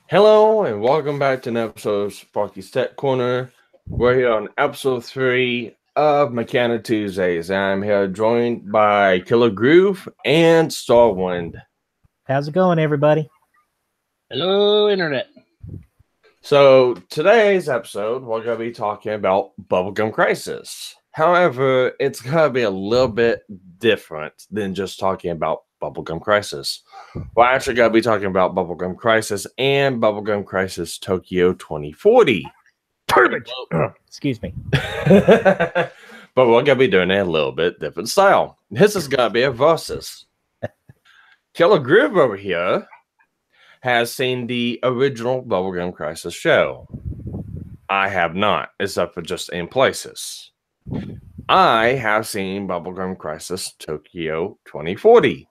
Hello and welcome back to an episode of Sparky's Tech Corner. We're here on episode 3 of MechAniTuesdays, and I'm here joined by KillrGruve and Starwind. How's it going, everybody? Hello, Internet. So today's episode, we're going to be talking about Bubblegum Crisis. However, it's going to be a little bit different than just talking about Bubblegum Crisis. We're actually going to be talking about Bubblegum Crisis and Bubblegum Crisis Tokyo 2040. Perfect. Excuse me. But we're going to be doing it a little bit different style. This is going to be a versus. KillrGruve over here has seen the original Bubblegum Crisis show. I have not, except for just in places. I have seen Bubblegum Crisis Tokyo 2040.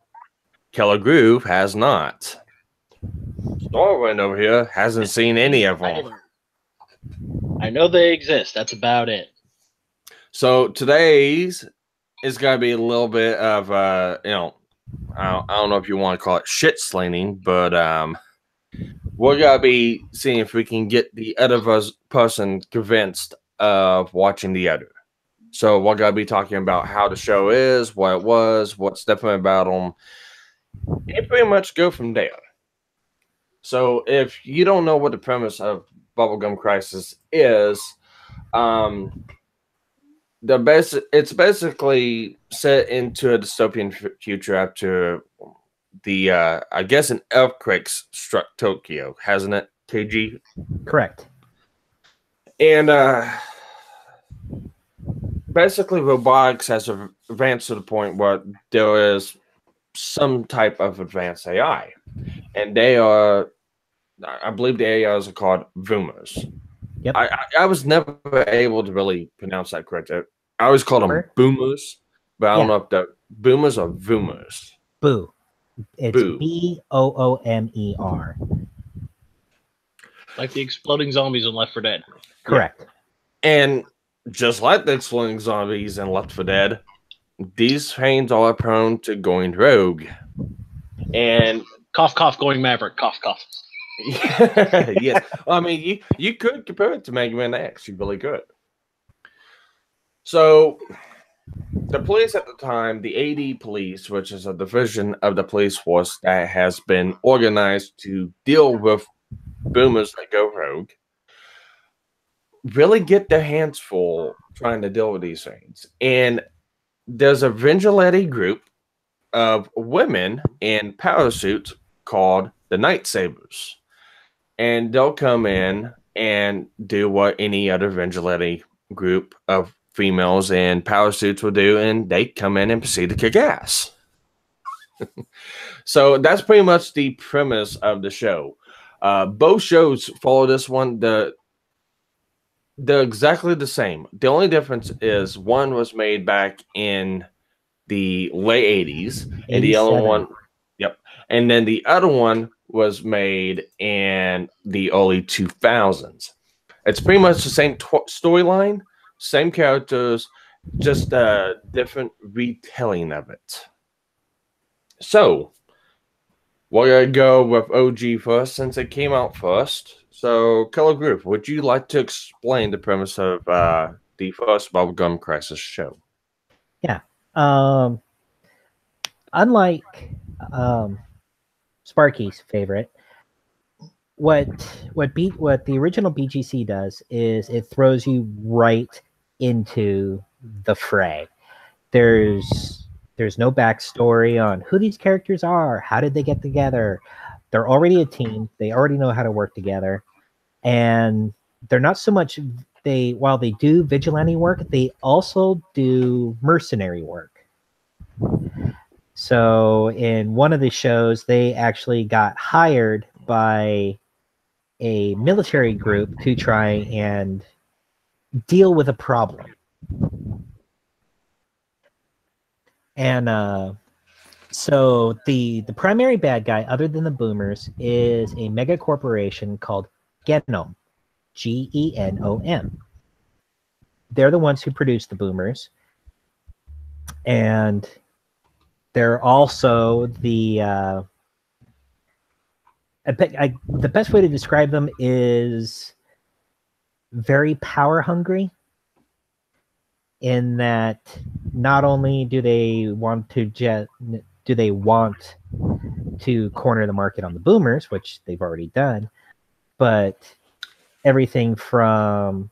KillrGruve has not. Starwind over here hasn't seen any of them. I know they exist. That's about it. So today's is going to be a little bit of, I don't know if you want to call it shit slinging, but we're going to be seeing if we can get the other person convinced of watching the other. So we're going to be talking about how the show is, what it was, what's different about them, and pretty much go from there. So if you don't know what the premise of Bubblegum Crisis is, it's basically set into a dystopian future after the I guess an earthquake struck Tokyo, hasn't it, KG? Correct. And basically robotics has advanced to the point where there is some type of advanced AI, and they are, I believe the AIs are called boomers. Yep. I was never able to really pronounce that correctly. I always called them boomers, but I don't know if they're boomers or boomers. Boo. It's Boomer. Like the exploding zombies in Left 4 Dead. Correct. And just like the exploding zombies in Left 4 Dead, these things are prone to going rogue. And cough, cough, going Maverick. Cough, cough. Yeah. Well, I mean, you could compare it to Mega Man X. You really could. So, the police at the time, the AD police, which is a division of the police force that has been organized to deal with boomers that go rogue, really get their hands full trying to deal with these things. And there's a vigilante group of women in power suits called the Night Sabers. And they'll come in and do what any other vigilante group of females in power suits will do, and they come in and proceed to kick ass. So that's pretty much the premise of the show. Both shows follow this one. They're exactly the same. The only difference is one was made back in the late 80s, and the other one, and then the other one was made in the early 2000s. It's pretty much the same storyline, same characters, just a different retelling of it. So, we're going to go with OG first, since it came out first. So, KillrGruve, would you like to explain the premise of the first Bubblegum Crisis show? Yeah. Unlike Sparky's favorite, what the original BGC does is it throws you right into the fray. There's no backstory on who these characters are, how did they get together. They're already a team. They already know how to work together, and they're not so much. While they do vigilante work, they also do mercenary work. So in one of the shows, they actually got hired by a military group to try and deal with a problem. And so the primary bad guy, other than the boomers, is a mega corporation called Genom, Genom. They're the ones who produce the boomers. And they're also the the best way to describe them is very power hungry, in that not only do they want to corner the market on the boomers, which they've already done, but everything from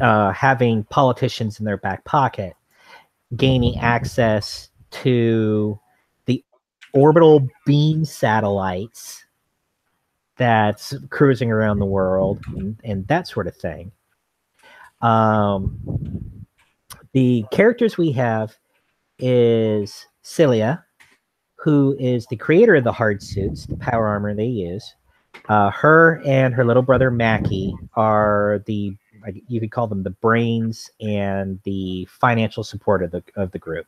having politicians in their back pocket, gaining access to the orbital beam satellites that's cruising around the world, and that sort of thing. The characters we have is Cilia, who is the creator of the hard suits, the power armor they use. Her and her little brother Mackie are you could call them the brains and the financial support of the group.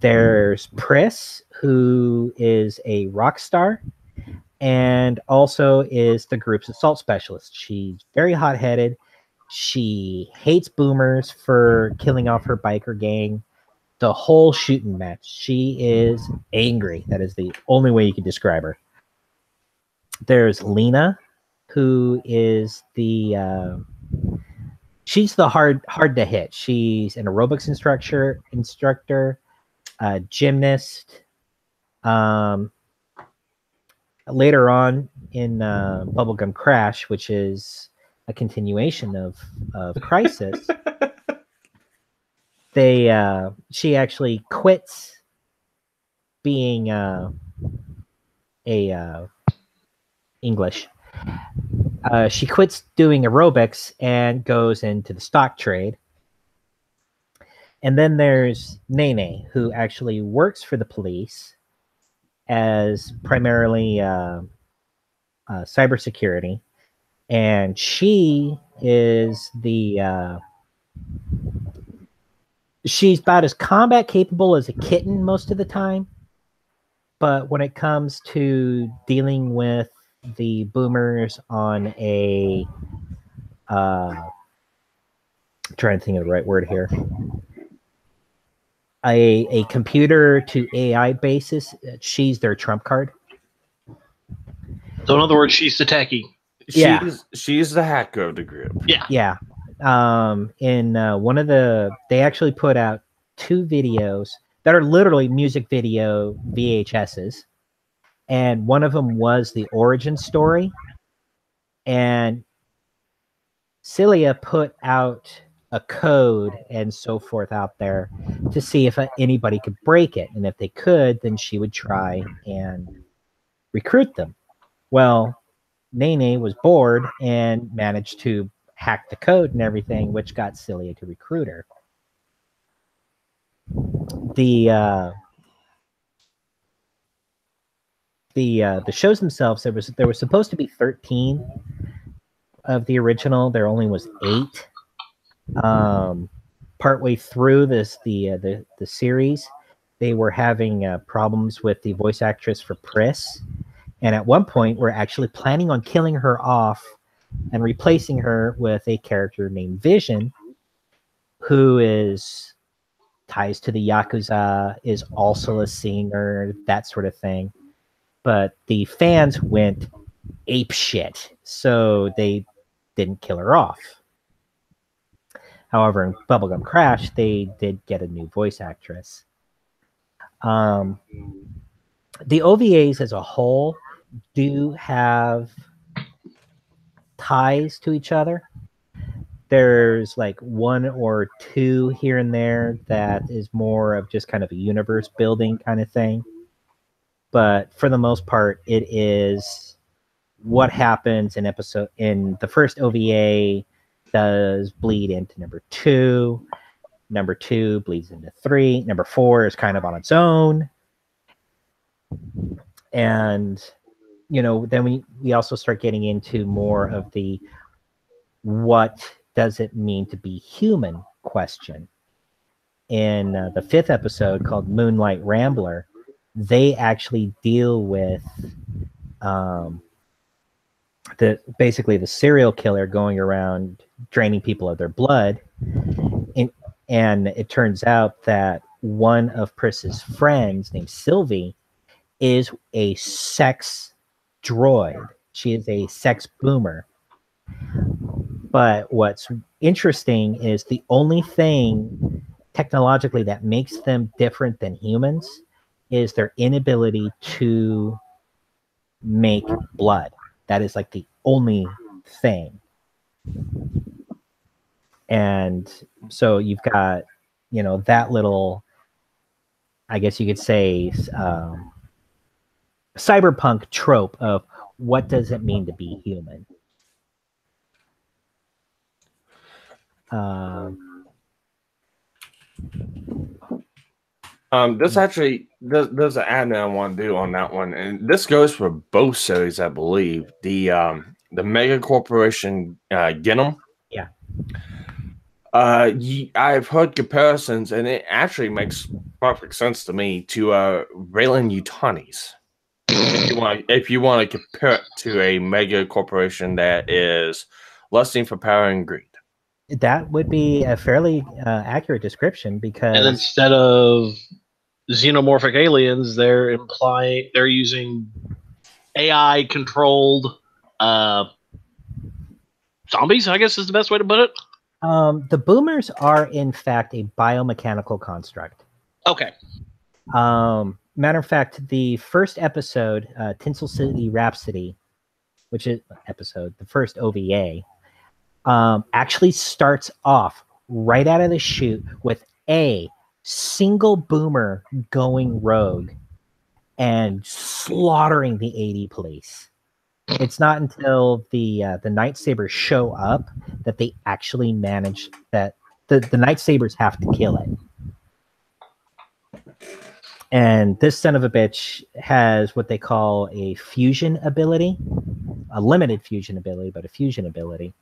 There's Pris, who is a rock star and also is the group's assault specialist. She's very hot-headed. She hates boomers for killing off her biker gang. The whole shooting match. She is angry. That is the only way you can describe her. There's Lena, who is she's the hard to hit. She's an aerobics instructor, gymnast. Later on in Bubblegum Crash, which is a continuation of Crisis, she actually quits being English. She quits doing aerobics and goes into the stock trade. And then there's Nene, who actually works for the police as primarily cybersecurity, and she is she's about as combat capable as a kitten most of the time, but when it comes to dealing with the boomers on trying to think of the right word here, a computer to AI basis, she's their trump card. So in other words, she's the techie. She's the hacker of the group. Yeah. In one of they actually put out 2 videos that are literally music video VHSs, and one of them was the origin story, and Cilia put out a code and so forth out there to see if anybody could break it, and if they could, then she would try and recruit them. Well, Nene was bored and managed to hack the code and everything, which got Cilia to recruit her. The shows themselves, there was supposed to be 13 of the original. There only was 8. Partway through the series, they were having problems with the voice actress for Pris, and at one point we're actually planning on killing her off and replacing her with a character named Vision, who is ties to the Yakuza, is also a singer, that sort of thing. But the fans went ape shit, so they didn't kill her off. However, in Bubblegum Crash, they did get a new voice actress. The OVAs as a whole do have ties to each other. There's like 1 or 2 here and there that is more of just kind of a universe building kind of thing. But for the most part, it is what happens in the first OVA does bleed into number 2. Number 2 bleeds into 3. Number 4 is kind of on its own. And, then we also start getting into more of the what does it mean to be human question. In the 5th episode called Moonlight Rambler, they actually deal with basically the serial killer going around draining people of their blood. And it turns out that one of Pris's friends named Sylvie is a sex droid. She is a sex boomer. But what's interesting is the only thing technologically that makes them different than humans is their inability to make blood. That is like the only thing. And so you've got, you know, that little, I guess you could say, cyberpunk trope of what does it mean to be human. This actually there's an ad I want to do on that one, and this goes for both series, I believe. The Mega Corporation Genom. Yeah. I've heard comparisons, and it actually makes perfect sense to me to Raylan Yutanis. If you want to compare it to a mega corporation that is lusting for power and greed. That would be a fairly accurate description, because And instead of xenomorphic aliens, they're using AI controlled zombies, I guess is the best way to put it. The boomers are in fact a biomechanical construct. Okay. Matter of fact, the first episode, Tinsel City Rhapsody, which is the first OVA, actually starts off right out of the chute with a single boomer going rogue and slaughtering the 80 police. It's not until the Night Sabers show up that they actually manage that the Night Sabers have to kill it. And this son of a bitch has what they call a fusion ability, a limited fusion ability, but a fusion ability,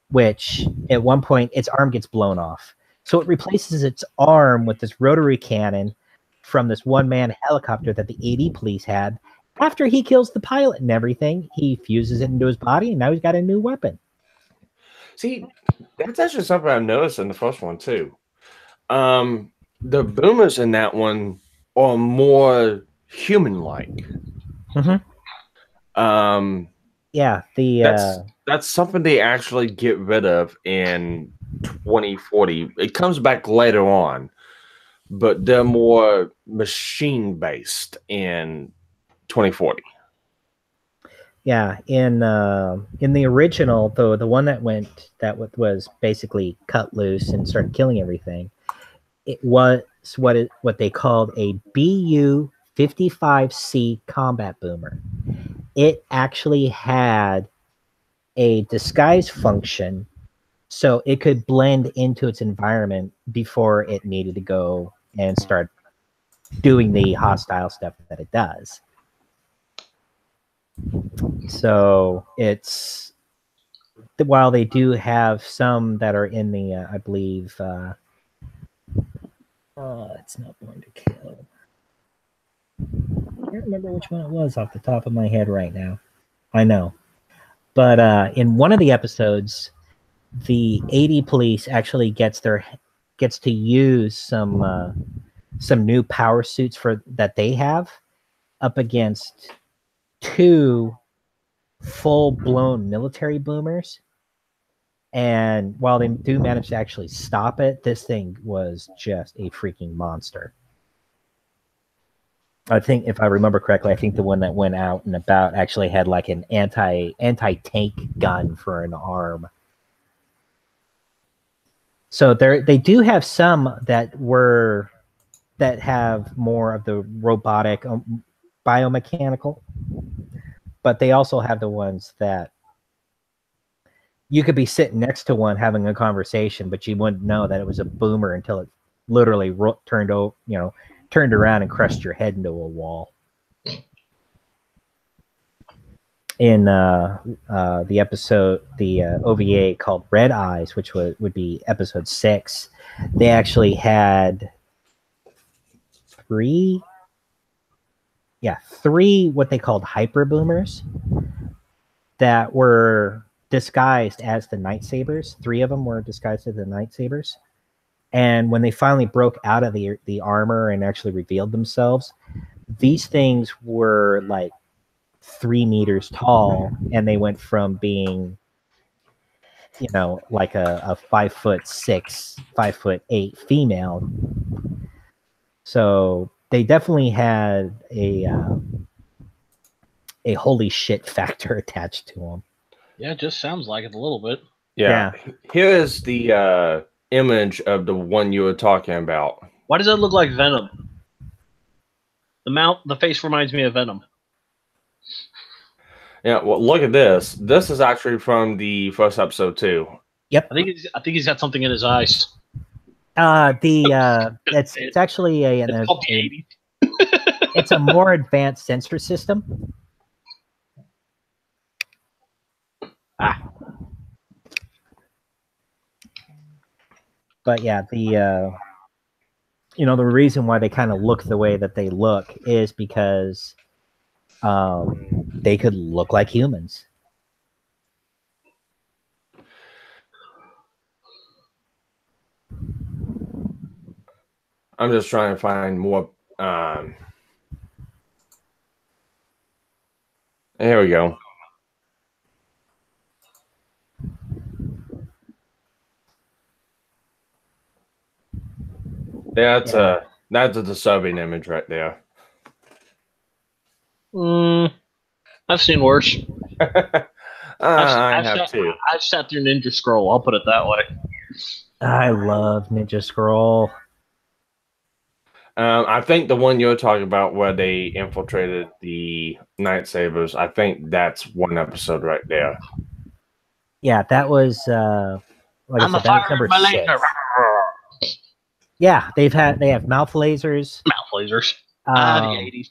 which at one point its arm gets blown off. So it replaces its arm with this rotary cannon from this one-man helicopter that the 80 police had. After he kills the pilot and everything, he fuses it into his body, and now he's got a new weapon. See, that's actually something I've noticed in the first one, too. The boomers in that one are more human-like. Mm-hmm. Yeah, that's something they actually get rid of in 2040. It comes back later on, but they're more machine-based in 2040. Yeah, in the original, though, the one that was basically cut loose and started killing everything, it was what they called a BU-55C combat boomer. It actually had a disguise function, so it could blend into its environment before it needed to go and start doing the hostile stuff that it does. So it's, while they do have some that are in the I believe it's not going to kill. I can't remember which one it was off the top of my head right now. I know, but in one of the episodes, the 80 police actually gets to use some new power suits that they have up against two full-blown military boomers. And while they do manage to actually stop it, this thing was just a freaking monster. I think, if I remember correctly, I think the one that went out and about actually had like an anti-tank gun for an arm. So they do have some that have more of the robotic, biomechanical, but they also have the ones that you could be sitting next to one having a conversation, but you wouldn't know that it was a boomer until it literally turned around and crushed your head into a wall. In the episode, the OVA called Red Eyes, which would be episode 6, they actually had three what they called hyper boomers that were disguised as the Night Sabers. 3 of them were disguised as the Night Sabers, And when they finally broke out of the armor and actually revealed themselves, these things were like 3 meters tall, and they went from being, you know, like a 5'6", 5'8" female. So they definitely had a holy shit factor attached to them. Yeah, it just sounds like it a little bit. Yeah. Here is the image of the one you were talking about. Why does that look like Venom? The face reminds me of Venom. Yeah, well, look at this. This is actually from the first episode too. Yep. I think he's got something in his eyes. It's actually It's called the 80s. It's a more advanced sensor system. But yeah, the reason why they kind of look the way that they look is because they could look like humans. I'm just trying to find more. Here we go. That's a disturbing image right there. I've seen worse. I have too. I've sat through Ninja Scroll. I'll put it that way. I love Ninja Scroll. I think the one you're talking about where they infiltrated the Night Sabers, I think that's one episode right there. Yeah, that was I'm a fire in my laser. Yeah, they have mouth lasers. Mouth lasers. The 80s.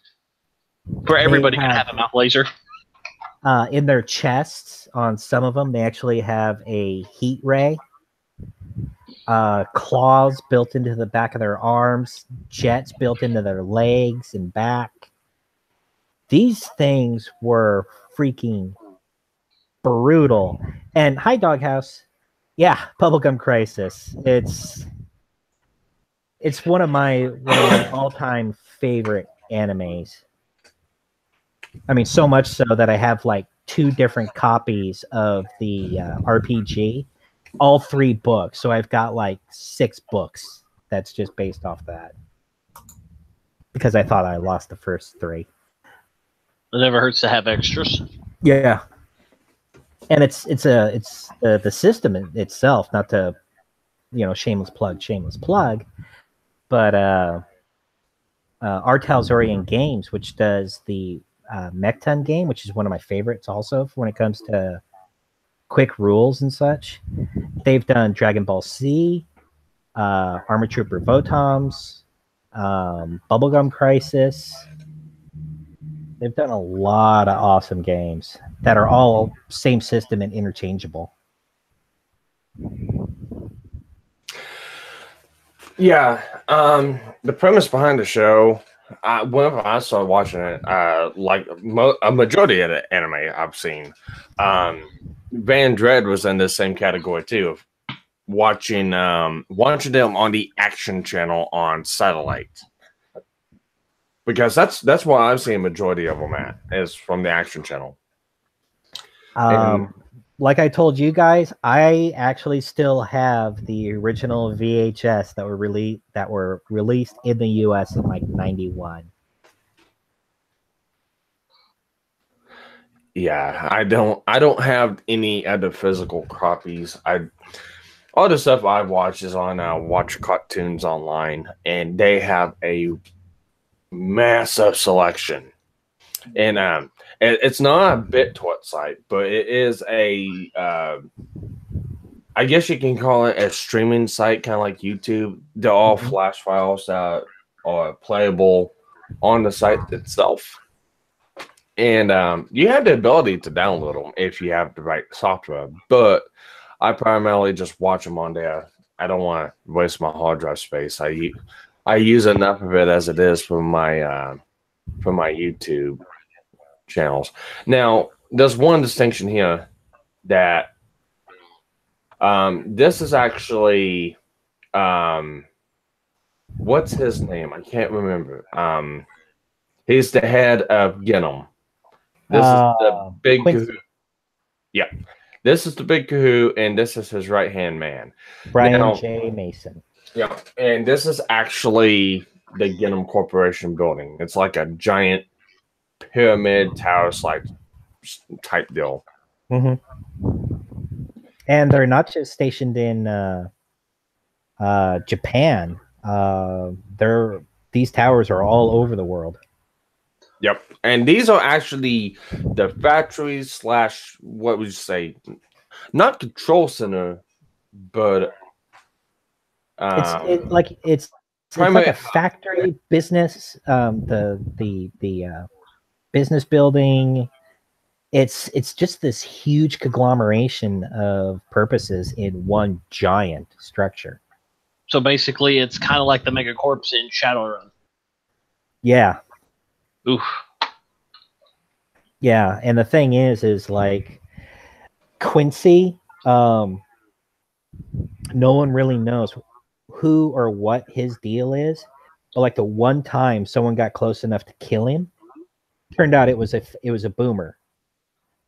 Where everybody can have a mouth laser. In their chests, on some of them, they actually have a heat ray. Claws built into the back of their arms, jets built into their legs and back. These things were freaking brutal. And hi, Doghouse. Yeah, Bubblegum Crisis. It's one of my all-time favorite animes. I mean, so much so that I have like 2 different copies of the RPG. All 3 books, so I've got like 6 books that's just based off that, because I thought I lost the first 3. It never hurts to have extras. Yeah, and it's the system itself, not to shameless plug, but Artel's Games, which does the Mech game, which is one of my favorites also when it comes to quick rules and such. They've done Dragon Ball Z, Armor Trooper Votoms, Bubblegum Crisis. They've done a lot of awesome games that are all same system and interchangeable. Yeah, the premise behind the show, whenever I started watching it, like a majority of the anime I've seen, Van Dread was in the same category too, of watching them on the Action Channel on satellite, because that's why I've seen a majority of them at, is from the Action Channel. Like I told you guys, I actually still have the original VHS that were released in the US in like 91. Yeah, I don't have any other physical copies. All the stuff I watch is on Watch Cartoons Online, and they have a massive selection. And it's not a BitTorrent site, but it is a I guess you can call it a streaming site, kind of like YouTube. They're all flash files that are playable on the site itself. And you have the ability to download them if you have the right software. But I primarily just watch them on there. I don't want to waste my hard drive space. I use enough of it as it is for my YouTube channels. Now, there's one distinction here that this is actually what's his name? I can't remember. He's the head of Genom. This is the big Kahoo. Yeah. This is the big Kahoo, and this is his right-hand man. Brian J. Mason. Yeah. And this is actually the Genom Corporation building. It's like a giant pyramid tower type deal. Mm-hmm. And they're not just stationed in Japan. These towers are all over the world. Yep. And these are actually the factories / what would you say? Not control center, but it's like a factory business. The business building. It's just this huge conglomeration of purposes in one giant structure. So basically, it's kind of like the Megacorps in Shadowrun. Yeah. Oof. Yeah, and the thing is like Quincy, no one really knows who or what his deal is. But like the one time someone got close enough to kill him, turned out it was a boomer.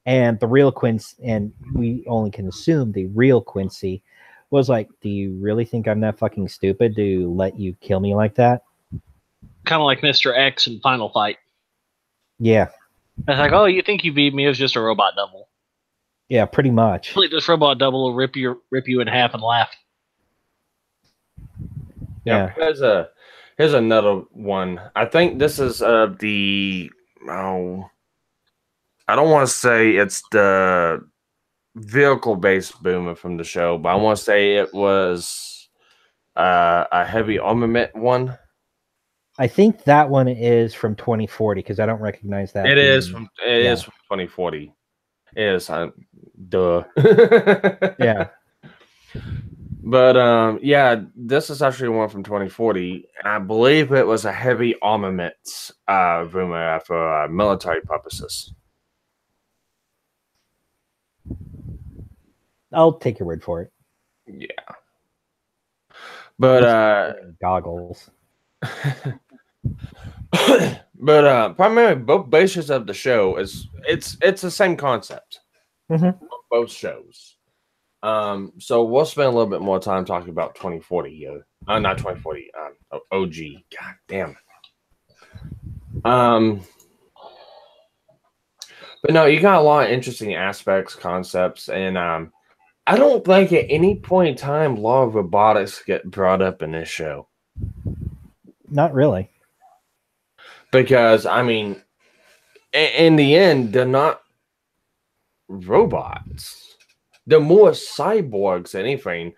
And the real Quincy, and we only can assume the real Quincy was like, do you really think I'm that fucking stupid to let you kill me like that? Kind of like Mr. X in Final Fight. Yeah. It's like, oh, you think you beat me? It was just a robot double. Yeah, pretty much. This robot double will rip you in half and laugh. Yeah. Here's another one. I think this is I don't want to say it's the vehicle-based boomer from the show, but I want to say it was a heavy armament one. I think that one is from 2040 because I don't recognize that. It is from 2040. It is duh. Yeah. But yeah, this is actually one from 2040. I believe it was a heavy armaments boomer for military purposes. I'll take your word for it. Yeah. But goggles. But primarily both bases of the show it's the same concept. Mm-hmm. Both shows. So we'll spend a little bit more time talking about 2040 here. Not 2040. OG. God damn. But no, you got a lot of interesting aspects, concepts, and I don't think at any point in time law of robotics get brought up in this show. Not really. Because, I mean, in the end, they're not robots. They're more cyborgs than anything.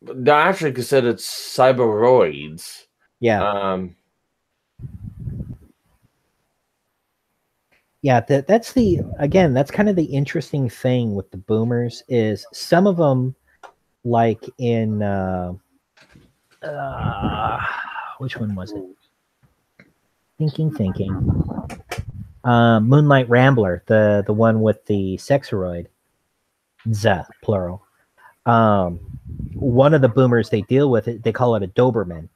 They're actually considered cyberoids. Yeah. Yeah, that's kind of the interesting thing with the boomers is some of them, like in which one was it? Thinking. Moonlight Rambler, the one with the sexoroid, plural. One of the boomers they deal with it, they call it a Doberman,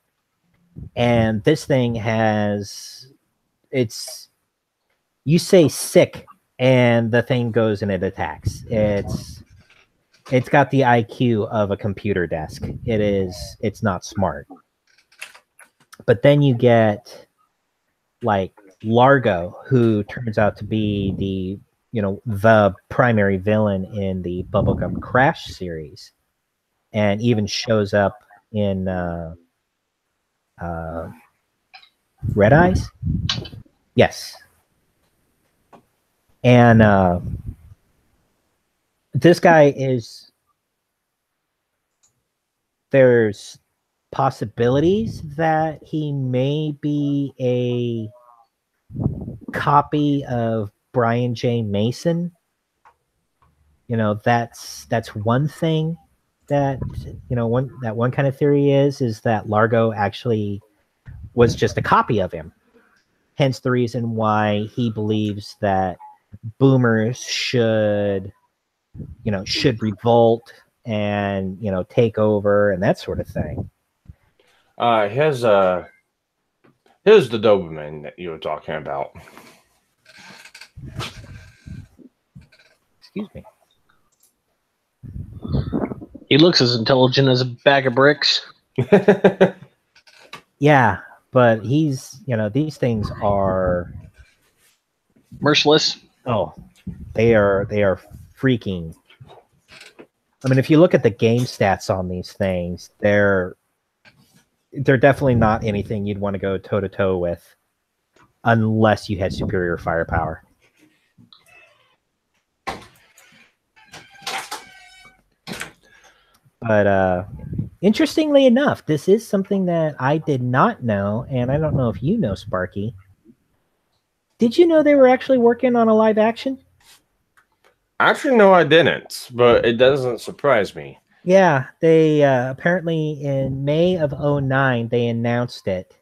and this thing you say sick, and the thing goes and it attacks. It's got the IQ of a computer desk. It's not smart. But then you get like Largo, who turns out to be the primary villain in the Bubblegum Crash series, and even shows up in Red Eyes. Yes. And this guy there's possibilities that he may be a copy of Brian J. Mason. That's one thing that, one kind of theory is that Largo actually was just a copy of him. Hence the reason why he believes that boomers should revolt and take over and that sort of thing. Here's the Doberman that you were talking about. Excuse me. He looks as intelligent as a bag of bricks. Yeah, but he's, these things are merciless. Oh, they are freaking. I mean, if you look at the game stats on these things, they're definitely not anything you'd want to go toe to toe with unless you had superior firepower. But interestingly enough, this is something that I did not know, and I don't know if you know, Sparky. Did you know they were actually working on a live action? Actually, no, I didn't, but it doesn't surprise me. Yeah, they apparently in May of 2009, they announced it.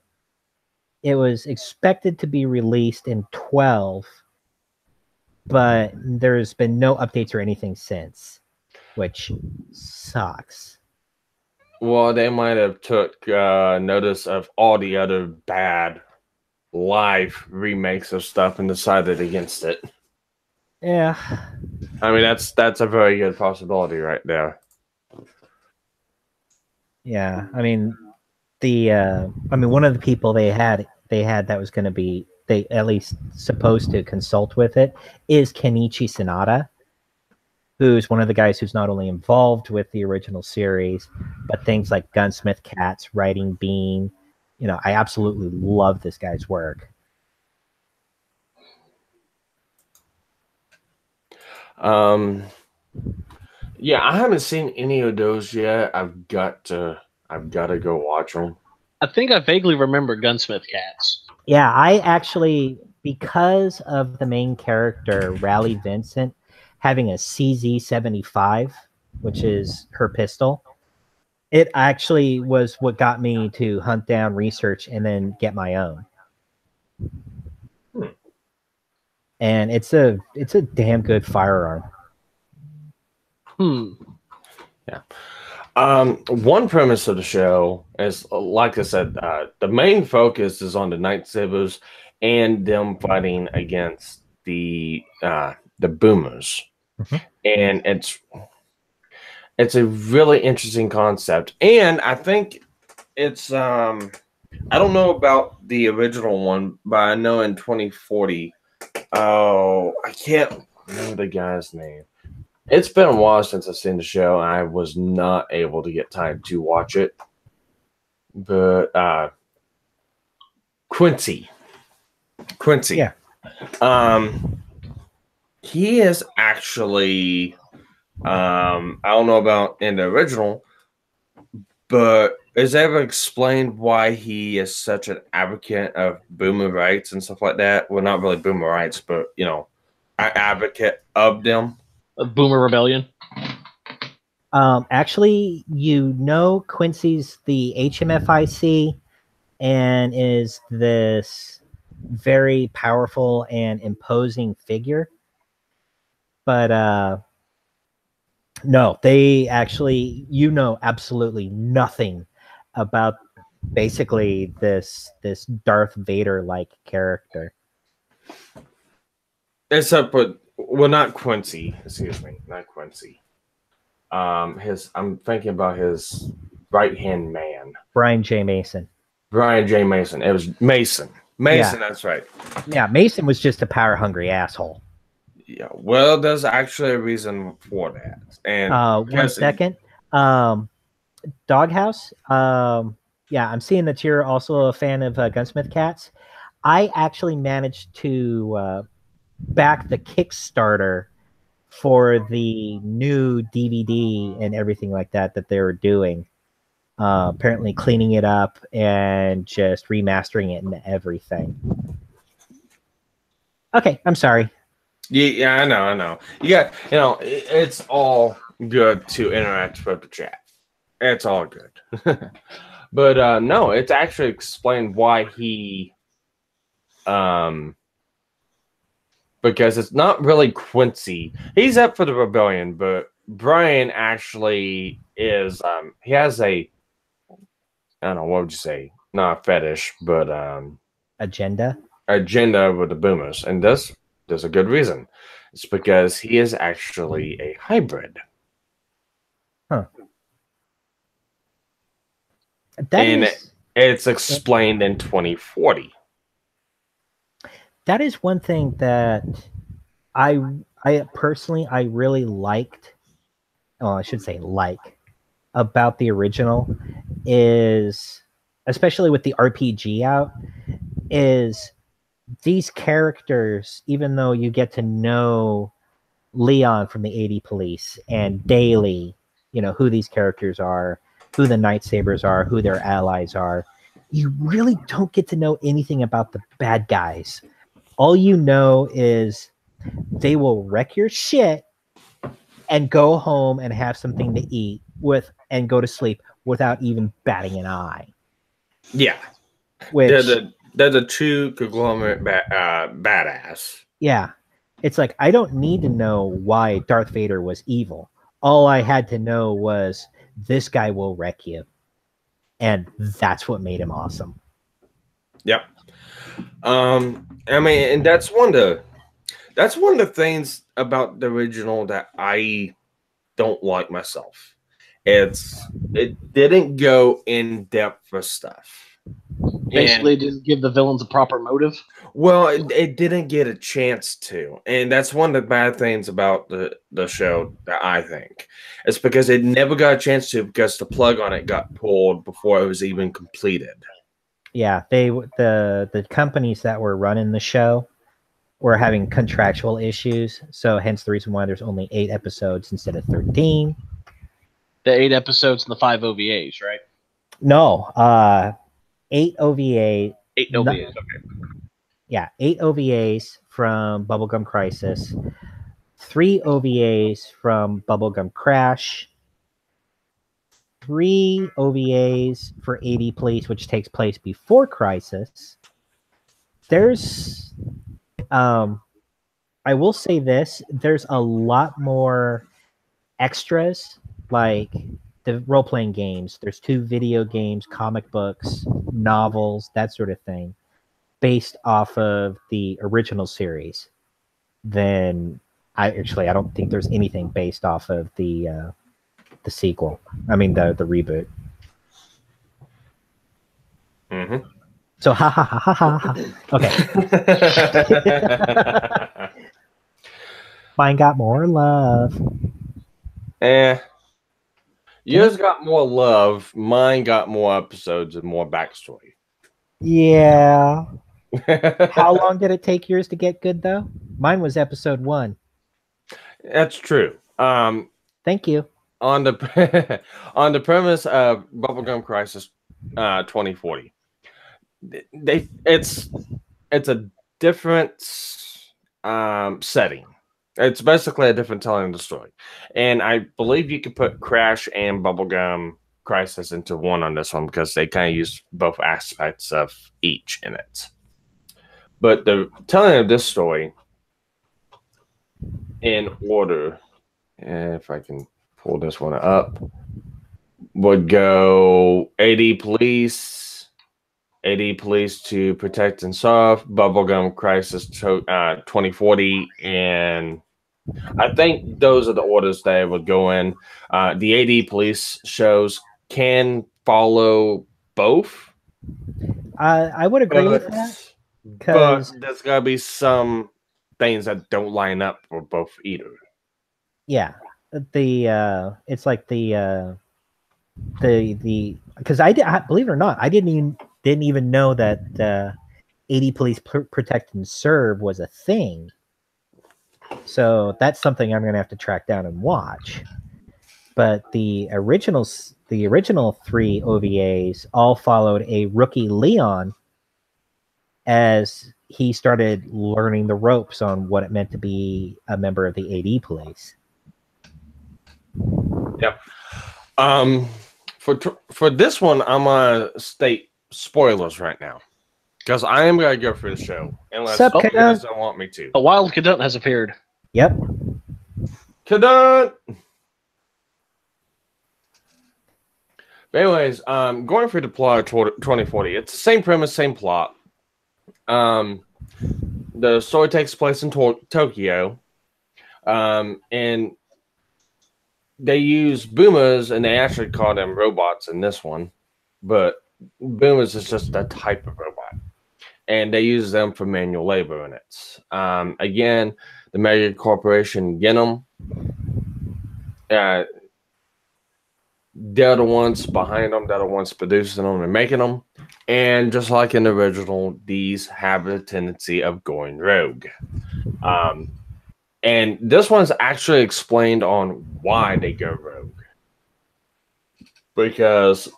It was expected to be released in 2012, but there's been no updates or anything since, which sucks. Well, they might have took notice of all the other bad live remakes of stuff and decided against it. Yeah. I mean, that's a very good possibility right there. Yeah, I mean, one of the people they had that was going to be they at least supposed to consult with it is Kenichi Sanada, who's one of the guys who's not only involved with the original series, but things like Gunsmith Cats, Writing Bean. I absolutely love this guy's work. Yeah, I haven't seen any of those yet. I've got to go watch them. I think I vaguely remember Gunsmith Cats. Yeah, I actually, because of the main character, Raleigh Vincent, having a CZ75, which is her pistol, it actually was what got me to hunt down, research, and then get my own. And it's a damn good firearm. Yeah. One premise of the show is, like I said, the main focus is on the Night Sabers and them fighting against the boomers. Mm-hmm. And it's a really interesting concept. And I think it's I don't know about the original one, but I know in 2040, I can't remember the guy's name. It's been a while since I've seen the show, and I was not able to get time to watch it. But Quincy. Yeah. He is actually I don't know about in the original, but is it ever explained why he is such an advocate of boomer rights and stuff like that? Well, not really boomer rights, but an advocate of them. A boomer rebellion. Actually, Quincy's the HMFIC and is this very powerful and imposing figure. But no, they actually, absolutely nothing about basically this Darth Vader-like character. Except for, well, not Quincy. Excuse me, not Quincy. I'm thinking about his right-hand man. Brian J. Mason. Brian J. Mason. It was Mason. Mason, yeah. That's right. Yeah, Mason was just a power-hungry asshole. Yeah, well, there's actually a reason for that. And 1 second. Doghouse. Yeah, I'm seeing that you're also a fan of Gunsmith Cats. I actually managed to back the Kickstarter for the new DVD and everything like that they were doing. Apparently cleaning it up and just remastering it and everything. Okay, I'm sorry. Yeah, I know. Yeah, it's all good to interact with the chat. It's all good. But no, it's actually explained why he because it's not really Quincy. He's up for the rebellion, but Brian actually is he has a, I don't know, what would you say? Not a fetish, but agenda with the boomers, and there's a good reason. It's because he is actually a hybrid. Huh. It's explained in 2040. That is one thing that I personally really liked. Oh, I should say about the original is, especially with the RPG out, is these characters, even though you get to know Leon from the 80 Police and Daily, you know, who these characters are, who the Night Sabers are, who their allies are, you really don't get to know anything about the bad guys. All you know is they will wreck your shit and go home and have something to eat and go to sleep without even batting an eye. Yeah. Which they're the true conglomerate badass. Yeah. It's like, I don't need to know why Darth Vader was evil. All I had to know was this guy will wreck you. And that's what made him awesome. Yep. I mean, and that's one of the things about the original that I don't like myself. It didn't go in depth for stuff. Basically, didn't give the villains a proper motive. Well, it didn't get a chance to, and that's one of the bad things about the show that I think. It's because it never got a chance to, because the plug on it got pulled before it was even completed. Yeah, the companies that were running the show were having contractual issues, so hence the reason why there's only 8 episodes instead of 13. The 8 episodes and the 5 OVAs, right? No, 8 OVA. 8 OVAs, okay. Yeah, 8 OVAs from Bubblegum Crisis, 3 OVAs from Bubblegum Crash, 3 OVAs for 80 Police, which takes place before Crisis. There's, I will say this, there's a lot more extras, like the role-playing games. There's 2 video games, comic books, novels, that sort of thing, based off of the original series. Then I don't think there's anything based off of the sequel. I mean the reboot. Mm-hmm. So ha ha ha ha ha. Okay. Mine got more love. Yours got more love. Mine got more episodes and more backstory. Yeah. How long did it take yours to get good, though? Mine was episode 1. That's true. Thank you. On the on the premise of Bubblegum Crisis 2040, it's a different setting. It's basically a different telling of the story, and I believe you could put Crash and Bubblegum Crisis into one on this one because they kind of use both aspects of each in it. But the telling of this story in order, if I can pull this one up, would go 80 Police to Protect and Solve, Bubblegum Crisis 2040, and I think those are the orders they would go in. The 80 Police shows can follow both. I would agree with that. But there's got to be some things that don't line up for both either. Yeah. It's like the because I believe it or not, I didn't even know that 80 Police Protect and Serve was a thing. So that's something I'm gonna have to track down and watch. But the original 3 OVAs all followed a rookie Leon as he started learning the ropes on what it meant to be a member of the 80 Police. Yep. For this one, I'm gonna state spoilers right now because I am gonna go through the show unless you guys don't want me to. A wild Cadunt has appeared. Yep. Cadunt. But anyways, going through the plot of 2040, it's the same premise, same plot. The story takes place in Tokyo, and they use boomers, and they actually call them robots in this one, but boomers is just a type of robot, and they use them for manual labor in it. Again, the mega corporation Genom, they're the ones behind them, they're the ones producing them and making them. And just like in the original, these have a tendency of going rogue. And this one's actually explained on why they go rogue. Because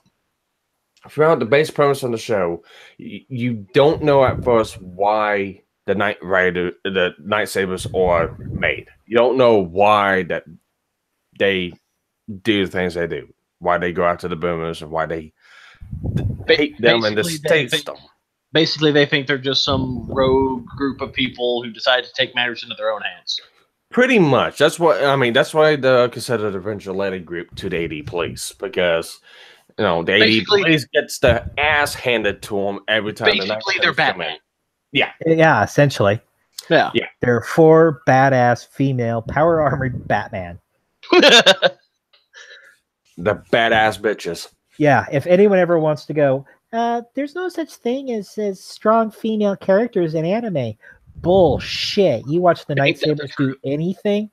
throughout the base premise of the show, you don't know at first why the the Night Sabers are made. You don't know why that they do the things they do. Why they go after the boomers and why they hate them and distaste them. Basically, they think they're just some rogue group of people who decide to take matters into their own hands. Pretty much. That's what I mean. That's why they consider the vigilante group to the AD police, because the AD police gets the ass handed to them every time. Basically, they're Batman. Yeah, essentially. Yeah. They're 4 badass female power armored Batman. The badass bitches. Yeah, if anyone ever wants to go, there's no such thing as strong female characters in anime. Bullshit. You watch the Night Sabers do anything,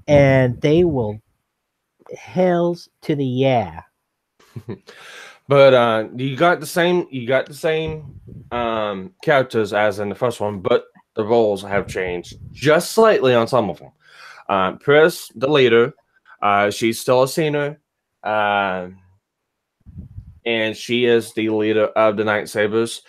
and they will hells to the yeah. But you got the same characters as in the first one, but the roles have changed just slightly on some of them. Pris, the leader, she's still a senior. And she is the leader of the Night Sabers.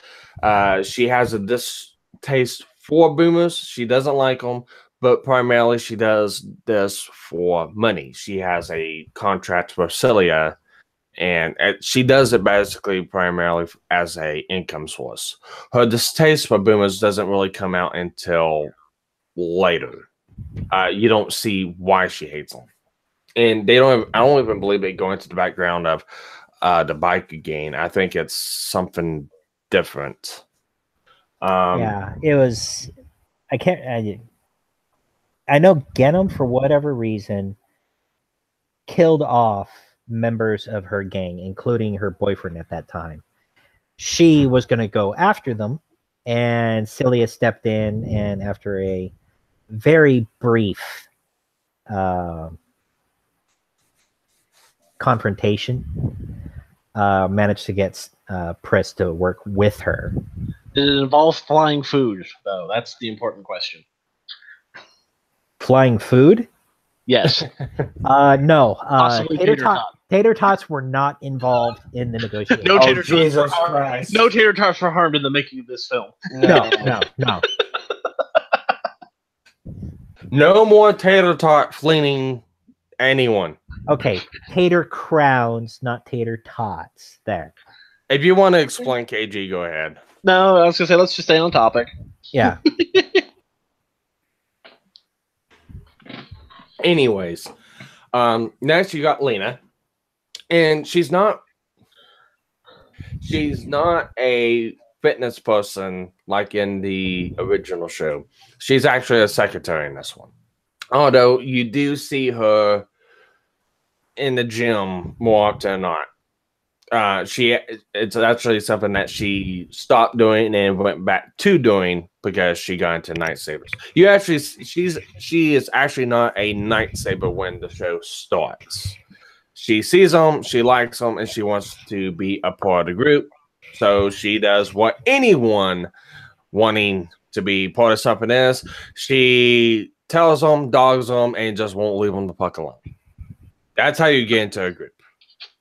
She has a distaste for boomers. She doesn't like them, but primarily she does this for money. She has a contract with Celia, and she does it basically primarily as a income source. Her distaste for boomers doesn't really come out until later. You don't see why she hates them. And I don't even believe they go into the background of the bike again. I think it's something different. Yeah, it was. I know Genom, for whatever reason, killed off members of her gang, including her boyfriend at that time. She was going to go after them, and Celia stepped in, and after a very brief confrontation, managed to get Pris to work with her. Did it involve flying food, though? That's the important question. Flying food? Yes. No. Tater tots were not involved in the negotiation. No tater Jesus Christ. No tater tots were harmed in the making of this film. No. No more tater tot fleeing anyone. Okay, tater crowns, not tater tots. There. If you want to explain KG, go ahead. No, I was going to say, let's just stay on topic. Yeah. Anyways, next you got Lena, and she's not a fitness person like in the original show. She's actually a secretary in this one. Although you do see her in the gym more often than not. It's actually something that she stopped doing and went back to doing because she got into Night Sabers. She is actually not a Night Saber when the show starts. She sees them, she likes them, and she wants to be a part of the group. So she does what anyone wanting to be part of something is. She tells them, dogs them, and just won't leave them the fuck alone. That's how you get into a group.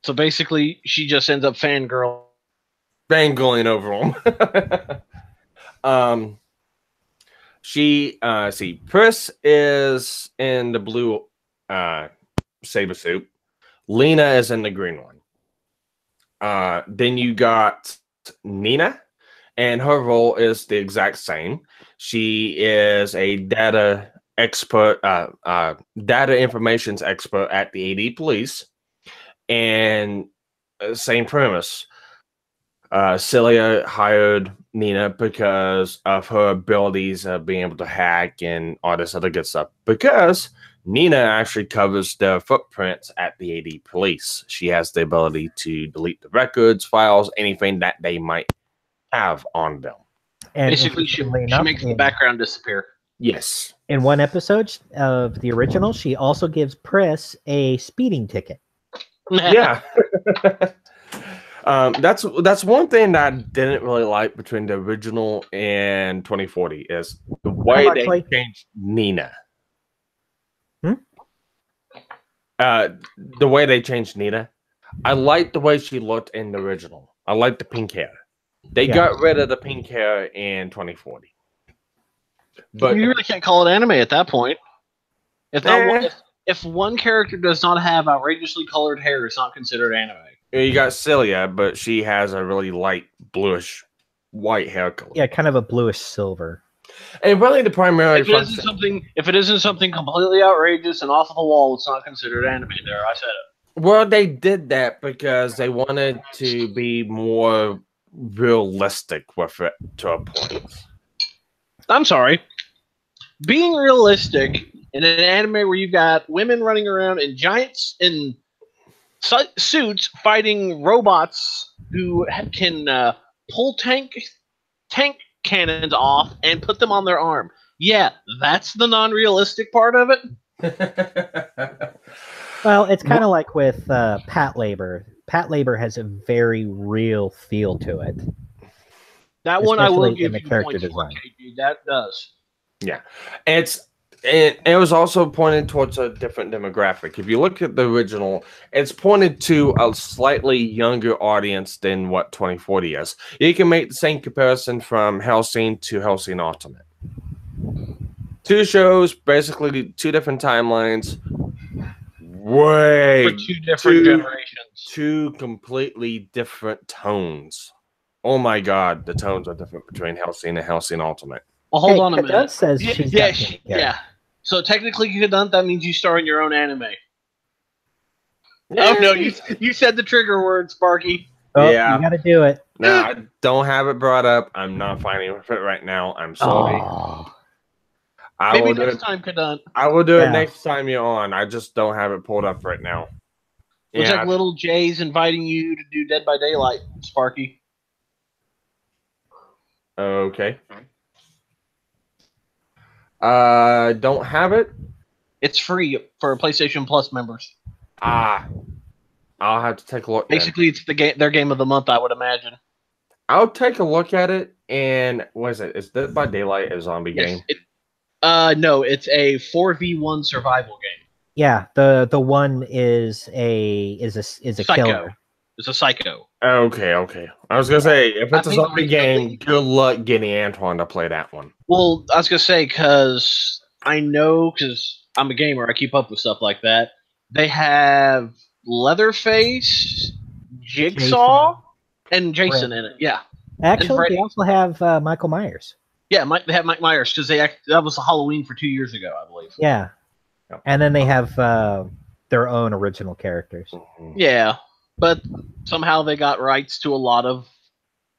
So basically, she just ends up fangirling over them. Pris is in the blue saber suit. Lena is in the green one. Then you got Nina, and her role is the exact same. She is a data expert, data information expert at the AD police. And same premise. Celia hired Nina because of her abilities of being able to hack and all this other good stuff. Because Nina actually covers the footprints at the AD police. She has the ability to delete the records, files, anything that they might have on them. And basically, she makes the background disappear. Yes. In one episode of the original, she also gives Pris a speeding ticket. Yeah. That's one thing that I didn't really like between the original and 2040 is the way they changed Nina. The way they changed Nina. I liked the way she looked in the original. I liked the pink hair. They got rid of the pink hair in 2040. But you really can't call it anime at that point. If one character does not have outrageously colored hair, it's not considered anime. You got Celia, but she has a really light bluish white hair color. Yeah, kind of a bluish silver. And really, the primary if it isn't something completely outrageous and off of the wall, it's not considered anime. There, I said it. Well, they did that because they wanted to be more realistic with it to a point. I'm sorry. Being realistic in an anime where you've got women running around in giants in suits fighting robots who can pull tank cannons off and put them on their arm. Yeah, that's the non-realistic part of it. Well, it's kind of like with Pat Labor. Pat Labor has a very real feel to it. That one I will give you points for, KG. That does. Yeah, it was also pointed towards a different demographic. If you look at the original, it's pointed to a slightly younger audience than what 2040 is. You can make the same comparison from Hellsing to Hellsing Ultimate. Two shows, basically two different timelines. For two different generations. Two completely different tones. Oh my god, the tones are different between Hellsing and Hellsing Ultimate. Well, hold on a minute. That says yeah. So technically, Kadant, that means you star in your own anime. Yeah. Oh no, you said the trigger word, Sparky. Oh, yeah, you got to do it. No, I don't have it brought up. I'm not finding with it right now. I'm sorry. Oh. Maybe next time, Kadant. I will do it next time you're on. I just don't have it pulled up right now. Looks like Little J's inviting you to do Dead by Daylight, Sparky. Okay. Don't have it. It's free for PlayStation Plus members. I'll have to take a look. Basically, it's their game of the month, I would imagine. I'll take a look at it. And what is it? Is Dead by Daylight a zombie game? No, it's a 4v1 survival game. Yeah, the one is a Psycho. killer. It's a psycho. Okay. I was gonna say if it's a zombie game, good luck getting Antoine to play that one. Well, I was gonna say because I'm a gamer, I keep up with stuff like that. They have Leatherface, Jigsaw, and Jason in it. Yeah. Actually, they also have Michael Myers. Yeah, they have Mike Myers because that was Halloween for 2 years ago, I believe. Yeah, and then they have their own original characters. Yeah, but somehow they got rights to a lot of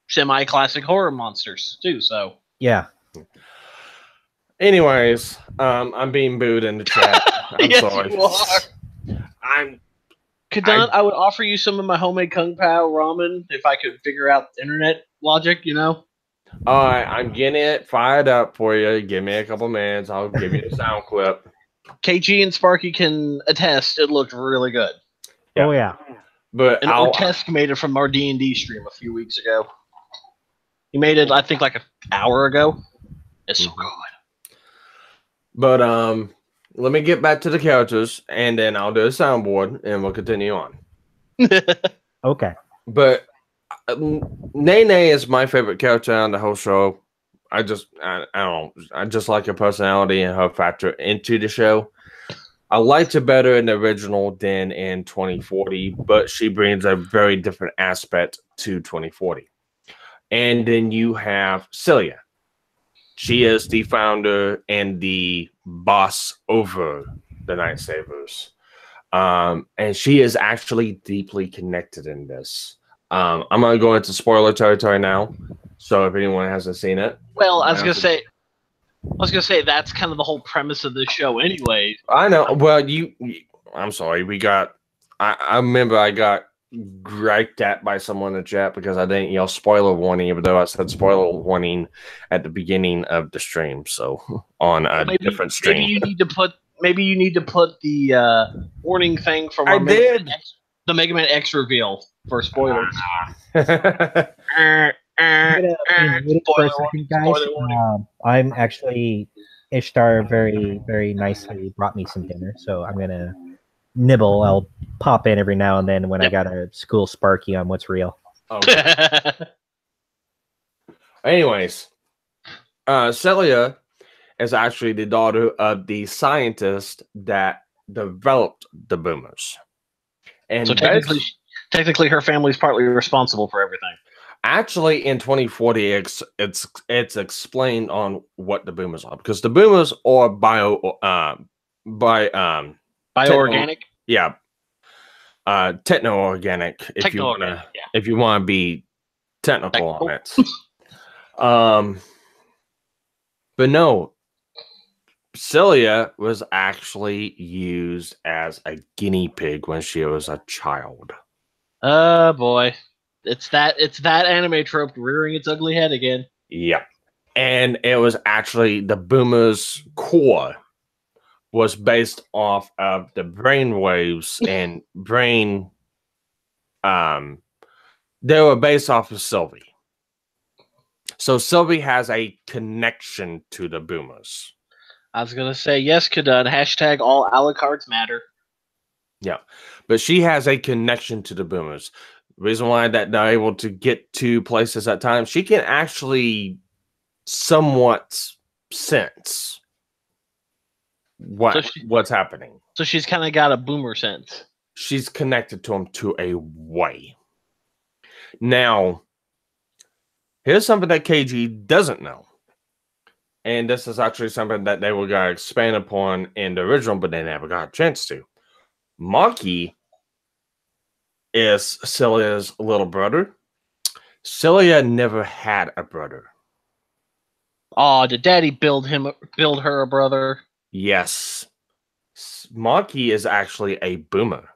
semi-classic horror monsters too. So yeah. Anyways, I'm being booed in the chat. I'm yes, sorry. You are. Kadant, I would offer you some of my homemade Kung Pao ramen if I could figure out internet logic. All right, I'm getting it fired up for you. Give me a couple minutes. I'll give you the sound clip. KG and Sparky can attest. It looked really good. Yeah. Oh yeah. But Ortesk made it from our D&D stream a few weeks ago. He made it, I think, like an hour ago. It's so good. But let me get back to the characters, and then I'll do a soundboard, and we'll continue on. Okay. But Nene is my favorite character on the whole show. I don't know. I just like her personality and her factor into the show. I liked her better in the original than in 2040, but she brings a very different aspect to 2040. And then you have Celia. She is the founder and the boss over the Night Savers. And she is actually deeply connected in this. I'm going to go into spoiler territory now. So if anyone hasn't seen it. Well, I was going to say that's kind of the whole premise of this show anyway. I know. Well, I'm sorry. I remember I got griped at by someone in the chat because I didn't yell spoiler warning, even though I said spoiler warning at the beginning of the stream. So on a different stream. Maybe you need to put the warning thing from our the Mega Man X reveal for spoilers. I'm actually Ishtar very, very nicely brought me some dinner, so I'm gonna nibble. I'll pop in every now and then when I got to school Sparky on what's real. Okay. Anyways, Celia is actually the daughter of the scientist that developed the boomers. And so technically her family's partly responsible for everything. Actually, in 2040, it's explained on what the boomers are, because the boomers are bioorganic. Techno-organic. If you want to be technical on it. But no, Celia was actually used as a guinea pig when she was a child. Oh boy. It's that anime trope rearing its ugly head again. Yeah. And it was actually the boomers' core was based off of the brain waves and brain. They were based off of Sylvie. So Sylvie has a connection to the boomers. I was going to say, yes, Kadun. Hashtag all Alucards matter. Yeah. But she has a connection to the boomers. The reason why that they're able to get to places at times, she can actually somewhat sense what's happening. So she's kind of got a boomer sense. She's connected to him to a way. Now, here's something that KG doesn't know. And this is actually something that they were going to expand upon in the original, but they never got a chance to. Maki is Celia's little brother. Celia never had a brother. Oh, did Daddy build her a brother? Yes. Maki is actually a boomer.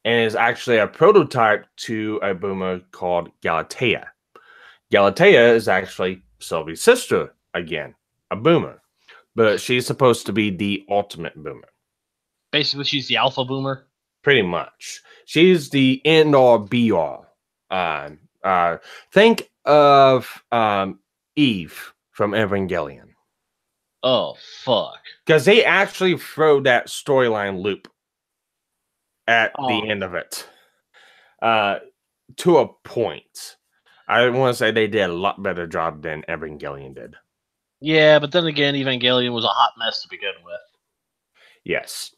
And is actually a prototype to a boomer called Galatea. Galatea is actually Sylvie's sister again, a boomer. But she's supposed to be the ultimate boomer. Basically, she's the alpha boomer. Pretty much. She's the end all be all. Think of Eve from Evangelion. Oh, fuck. Because they actually throw that storyline loop at the end of it. To a point. I want to say they did a lot better job than Evangelion did. Yeah, but then again, Evangelion was a hot mess to begin with. Yes.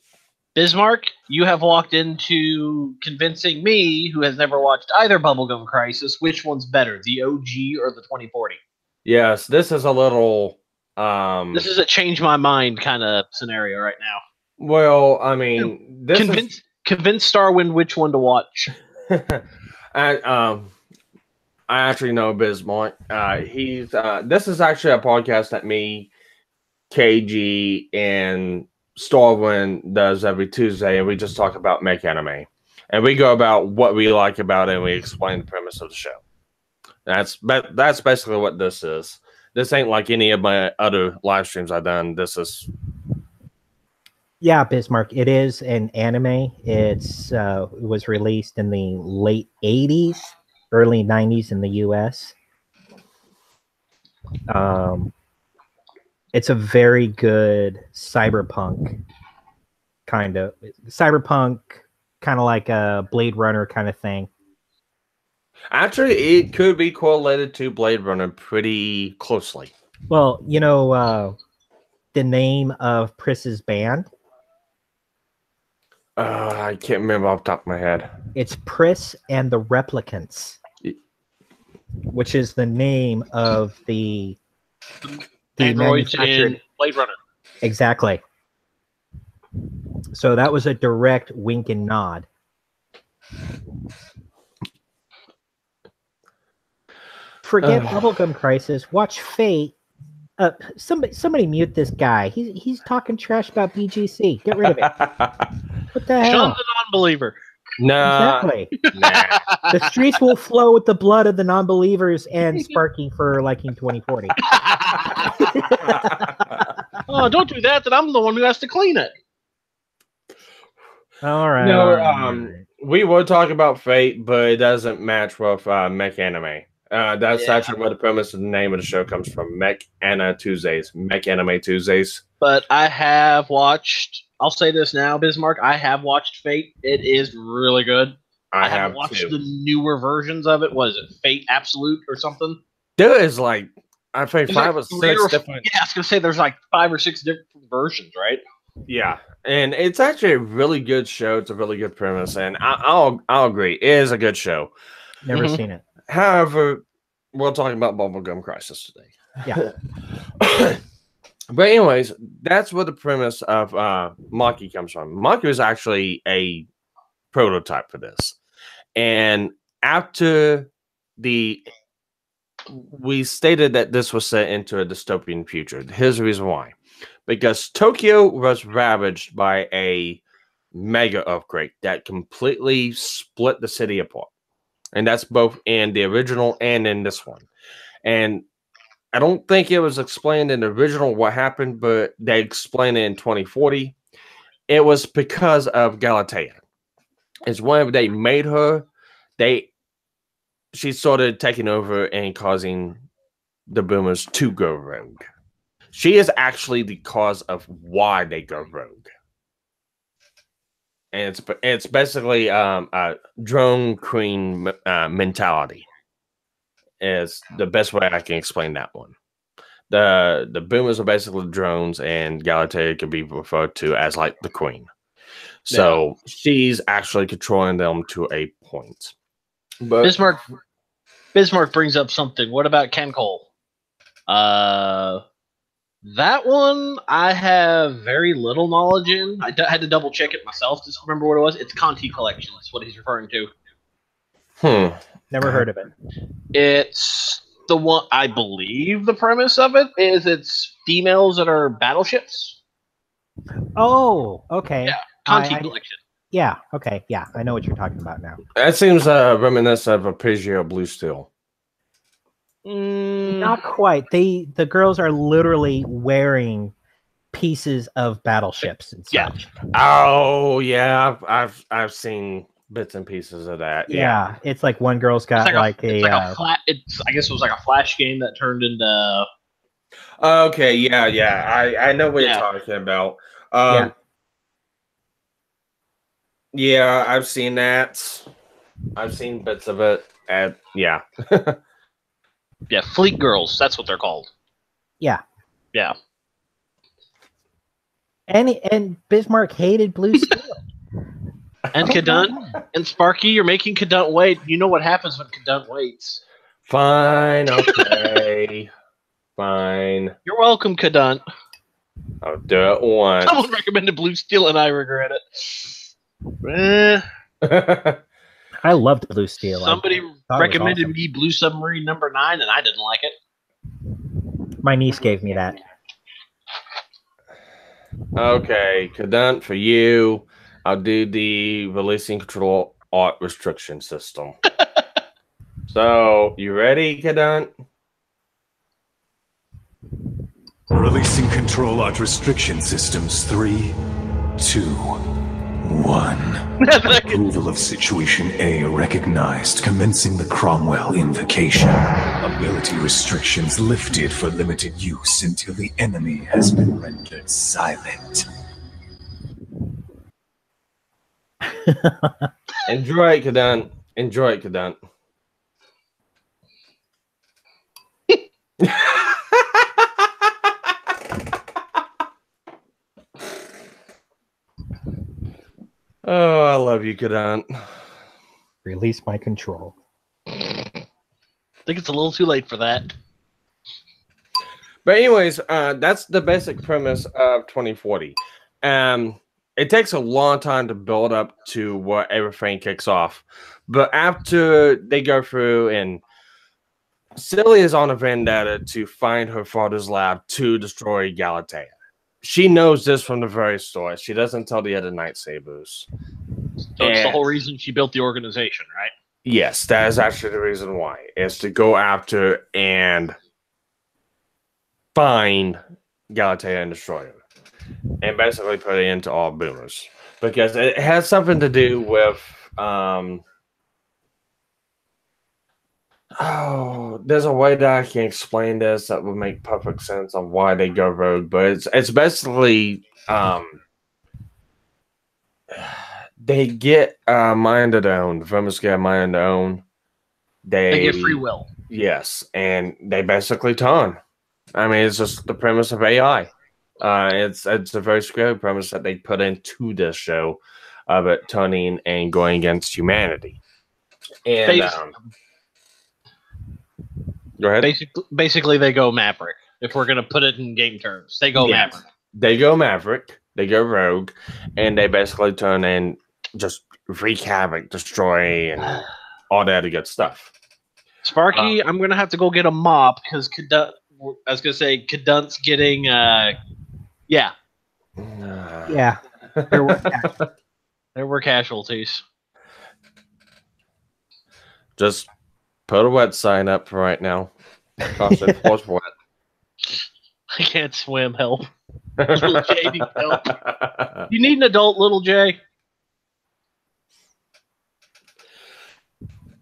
Bismarck, you have walked into convincing me, who has never watched either Bubblegum Crisis, which one's better, the OG or the 2040? Yes, this is a little... this is a change my mind kind of scenario right now. Well, I mean... Convince Starwind which one to watch. I actually know Bismarck. This is actually a podcast that me, KG, and Starwind does every Tuesday, and we just talk about Mech anime. And we go about what we like about it, and we explain the premise of the show. That's basically what this is. This ain't like any of my other live streams I've done. This is... Yeah, Bismarck. It is an anime. It was released in the late 80s, early 90s in the US. It's a very good cyberpunk kind of like a Blade Runner kind of thing. Actually, it could be correlated to Blade Runner pretty closely. Well, you know, the name of Pris's band? I can't remember off the top of my head. It's Pris and the Replicants, which is the name of the androids in Blade Runner. Exactly. So that was a direct wink and nod. Forget Bubblegum Crisis. Watch Fate. Somebody mute this guy. He's talking trash about BGC. Get rid of it. What the hell? Shun the non-believer. Nah. Exactly. Nah. The streets will flow with the blood of the non-believers and Sparky for liking 2040. Oh, don't do that. Then I'm the one who has to clean it. All right. No, we will talk about Fate, but it doesn't match with Mech Anime. That's actually where the premise of the name of the show comes from. MechAniTuesdays. Mech Anime Tuesdays. But I have watched, I'll say this now, Bismarck, I have watched Fate. It is really good. I haven't watched the newer versions of it. What is it, Fate Absolute or something? There is like, I think There's 5 like or 6 different. Yeah, I was going to say there's like 5 or 6 different versions, right? Yeah, and it's actually a really good show. It's a really good premise, and I'll agree. It is a good show. Never seen it. However, we're talking about Bubblegum Crisis today. Yeah. But anyways, that's where the premise of Maki comes from. Maki was actually a prototype for this. And after we stated that this was set into a dystopian future. Here's the reason why. Because Tokyo was ravaged by a mega earthquake that completely split the city apart. And that's both in the original and in this one. And I don't think it was explained in the original what happened, but they explained it in 2040. It was because of Galatea. It's when they made her, she started taking over and causing the boomers to go rogue. She is actually the cause of why they go rogue. And it's basically a drone queen mentality. Is the best way I can explain that one. The boomers are basically drones, and Galatea can be referred to as like the queen. So she's actually controlling them to a point. But Bismarck brings up something. What about Ken Cole? That one I have very little knowledge in. I had to double check it myself to remember what it was. It's Conti Collection. That's what he's referring to. Never heard of it. It's the one, I believe the premise of it is it's females that are battleships. Oh, okay. Yeah, Conti Collection. Yeah, okay. Yeah, I know what you're talking about now. That seems reminiscent of a Peugeot Blue Steel. Not quite. The girls are literally wearing pieces of battleships and such. Oh yeah, I've seen bits and pieces of that. Yeah, it's like one girl's got I guess it was like a Flash game that turned into. Okay, yeah. I know what you're talking about. Yeah, I've seen that. I've seen bits of it. Yeah. Yeah, Fleet Girls. That's what they're called. Yeah. Yeah. And Bismarck hated Blue Steel. And Cadunt and Sparky, you're making Cadunt wait. You know what happens when Cadunt waits. Fine, okay. Fine. You're welcome, Cadunt. I'll do it once. Someone recommended Blue Steel and I regret it. I loved Blue Steel. Somebody recommended me Blue Submarine #9 and I didn't like it. My niece gave me that. Okay, Cadunt, for you, I'll do the releasing control art restriction system. So, you ready, Cadunt? Releasing control art restriction systems. 3, 2, 1. Approval of Situation A recognized. Commencing the Cromwell invocation. Ability restrictions lifted for limited use until the enemy has been rendered silent. Enjoy it, Cadunt. Enjoy it, Cadunt. Oh, I love you, Cadunt. Release my control. I think it's a little too late for that. But anyways, that's the basic premise of 2040. it takes a long time to build up to what everything kicks off. But after they go through and Celia is on a vendetta to find her father's lab to destroy Galatea. She knows this from the very start. She doesn't tell the other Nightsabers. So it's the whole reason she built the organization, right? Yes, that is actually the reason why. Is to go after and find Galatea and destroy her. And basically put it into all boomers. Because it has something to do with there's a way that I can explain this that would make perfect sense on why they go rogue, but it's basically they get mind of their own. The Vermins get a mind of their own. They get free will. Yes, and they basically turn. I mean, it's just the premise of AI. It's a very scary premise that they put into this show of it turning and going against humanity. And go ahead. Basically, they go Maverick. If we're gonna put it in game terms, they go Maverick. They go Maverick. They go rogue, and they basically turn and just wreak havoc, destroy, and all that good stuff. Sparky, I'm gonna have to go get a mop because I was gonna say Cadunt's getting yeah. There were casualties. Just put a wet sign up for right now. Caution, force wet. I can't swim. Help. Little J needs help. You need an adult, Little J.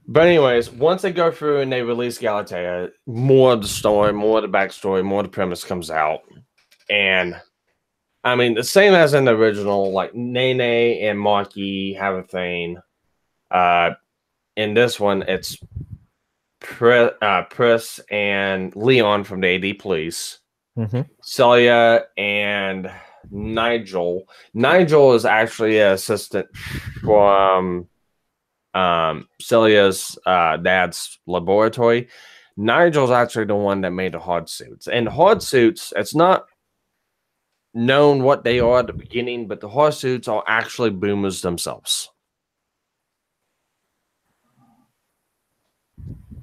But anyways, once they go through and they release Galatea, more of the story, more of the backstory, more of the premise comes out. And I mean, the same as in the original, like Nene and Maki have a thing. In this one, it's Pris and Leon from the AD Police. Celia and Nigel. Nigel is actually an assistant from Celia's dad's laboratory. Nigel's actually the one that made the hard suits. And the hard suits, it's not known what they are at the beginning, but the hard suits are actually boomers themselves.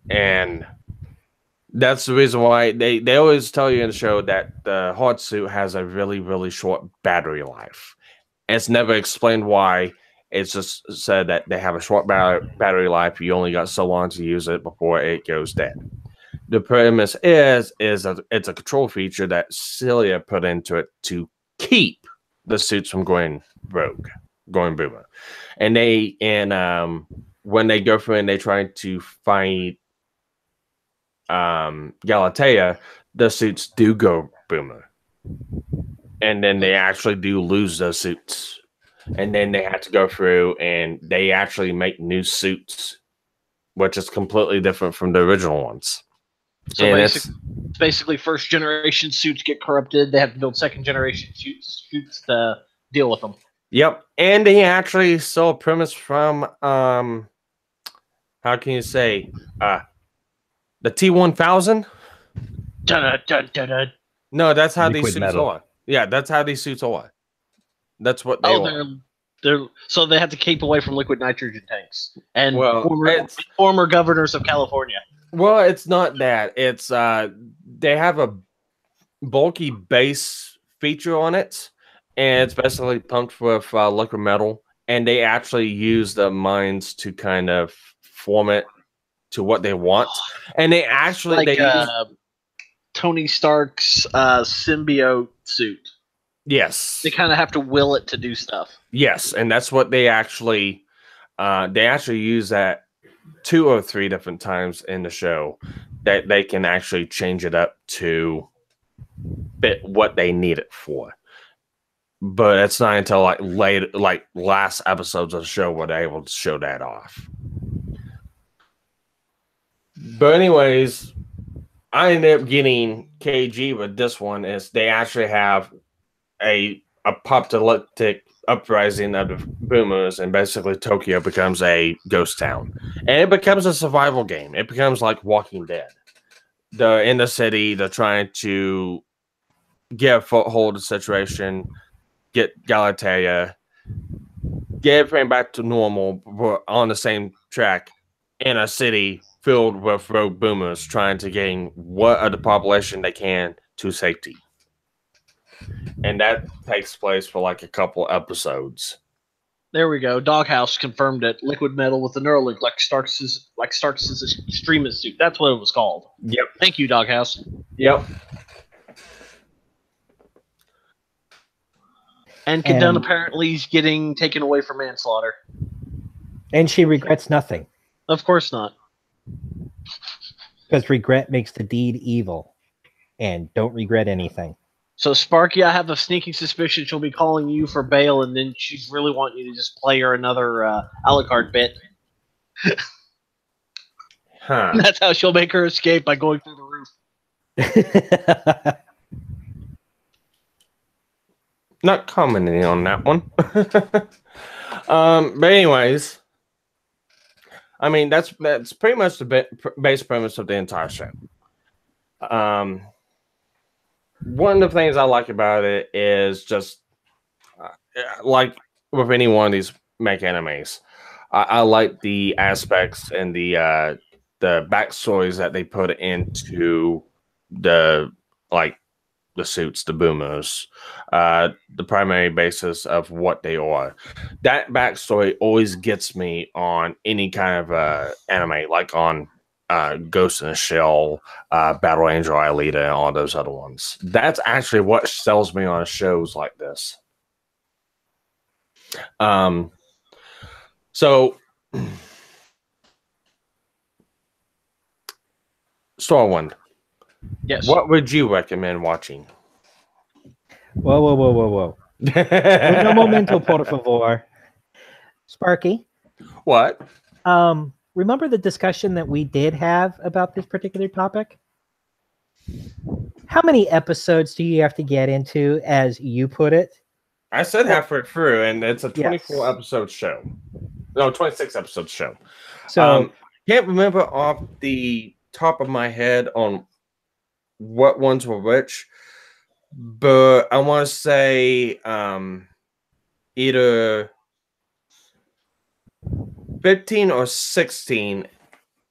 And that's the reason why they always tell you in the show that the hard suit has a really, really short battery life. And it's never explained why. It's just said that they have a short battery life. You only got so long to use it before it goes dead. The premise is it's a control feature that Celia put into it to keep the suits from going rogue, going boomer. And when they go through and they try to find Galatea, the suits do go boomer. And then they actually do lose those suits. And then they have to go through and they actually make new suits, which is completely different from the original ones. So basically, first generation suits get corrupted. They have to build second generation suits to deal with them. Yep. And they actually saw a premise from, how can you say, the T-1000? No, that's how these suits are. Yeah, that's how these suits are. That's what they are. So they have to keep away from liquid nitrogen tanks and former governors of California. Well, it's not that. It's they have a bulky base feature on it, and it's basically pumped with liquid metal, and they actually use the mines to kind of form it to what they want. And they actually Tony Stark's symbiote suit. Yes. They kind of have to will it to do stuff. Yes, and that's what they actually use that 2 or 3 different times in the show, that they can actually change it up to fit what they need it for. But it's not until like last episodes of the show where they're able to show that off. But anyways, I ended up getting KG with this one. Is they actually have a apocalyptic uprising of the boomers, and basically Tokyo becomes a ghost town, and it becomes a survival game. It becomes like Walking Dead. They're in the city. They're trying to get a foothold of the situation, get Galatea, get everything back to normal. We're on the same track in a city filled with rogue boomers trying to gain what of the population they can to safety. And that takes place for like a couple episodes. There we go. Doghouse confirmed it. Liquid metal with the Neuralink, like Stark's extremist suit. That's what it was called. Yep. Thank you, Doghouse. Yep. And Kadun apparently is getting taken away for manslaughter. And she regrets nothing. Of course not. Because regret makes the deed evil. And don't regret anything. So, Sparky, I have a sneaking suspicion she'll be calling you for bail, and then she's really wanting you to just play her another Alucard bit. Huh. That's how she'll make her escape, by going through the roof. Not commenting on that one. But anyways, I mean, that's pretty much the base premise of the entire show. One of the things I like about it is just like with any one of these mech animes, I like the aspects and the backstories that they put into the suits, the boomers, the primary basis of what they are. That backstory always gets me on any kind of anime, like on Ghost in a Shell, Battle Angel Alita, and all those other ones. That's actually what sells me on shows like this. So Starwind. Yes. What would you recommend watching? Whoa. No momento, por favor. Sparky. What? Remember the discussion that we did have about this particular topic? How many episodes do you have to get into, as you put it? I said halfway through, and it's a 24 episode show. No, 26 episode show. So can't remember off the top of my head on what ones were which, but I want to say either 15 or 16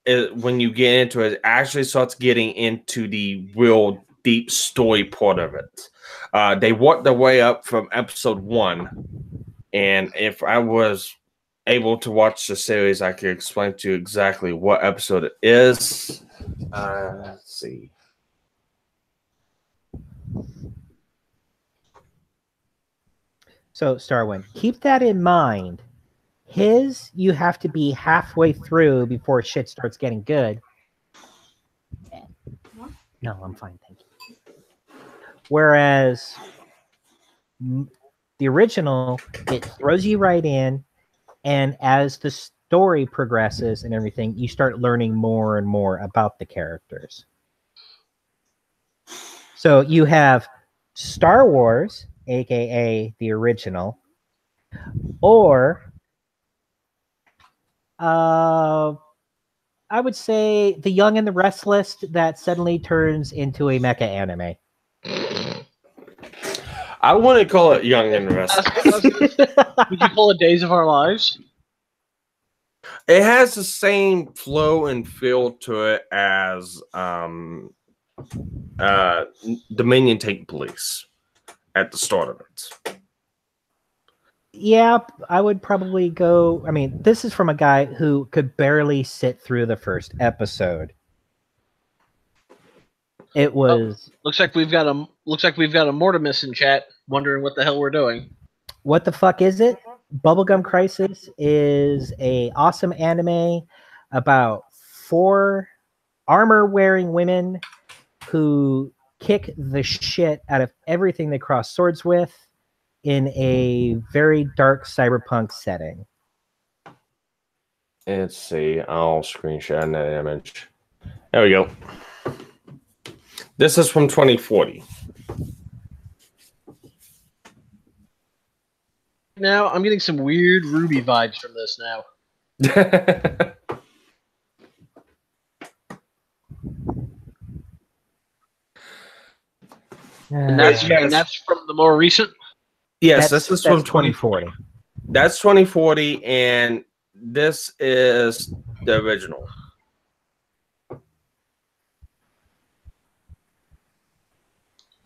is when you get into it, actually starts getting into the real deep story part of it. They worked their way up from episode 1, and if I was able to watch the series, I could explain to you exactly what episode it is. Let's see. So, Starwind, keep that in mind. You have to be halfway through before shit starts getting good. No, I'm fine, thank you. Whereas the original, it throws you right in, and as the story progresses and everything, you start learning more and more about the characters. So you have Star Wars, aka the original, or I would say The Young and the Restless that suddenly turns into a mecha anime. I wouldn't call it Young and the Restless. Would you call it Days of Our Lives? It has the same flow and feel to it as Dominion Take Police at the start of it. Yeah, I would probably go. I mean, this is from a guy who could barely sit through the first episode. It was. Looks like we've got a Mortimus in chat, wondering what the hell we're doing. What the fuck is it? Bubblegum Crisis is a awesome anime about 4 armor-wearing women who kick the shit out of everything they cross swords with in a very dark cyberpunk setting. Let's see. I'll screenshot that image. There we go. This is from 2040. Now, I'm getting some weird Ruby vibes from this now. And that's from the more recent? Yes, this is from 2040. That's 2040, and this is the original.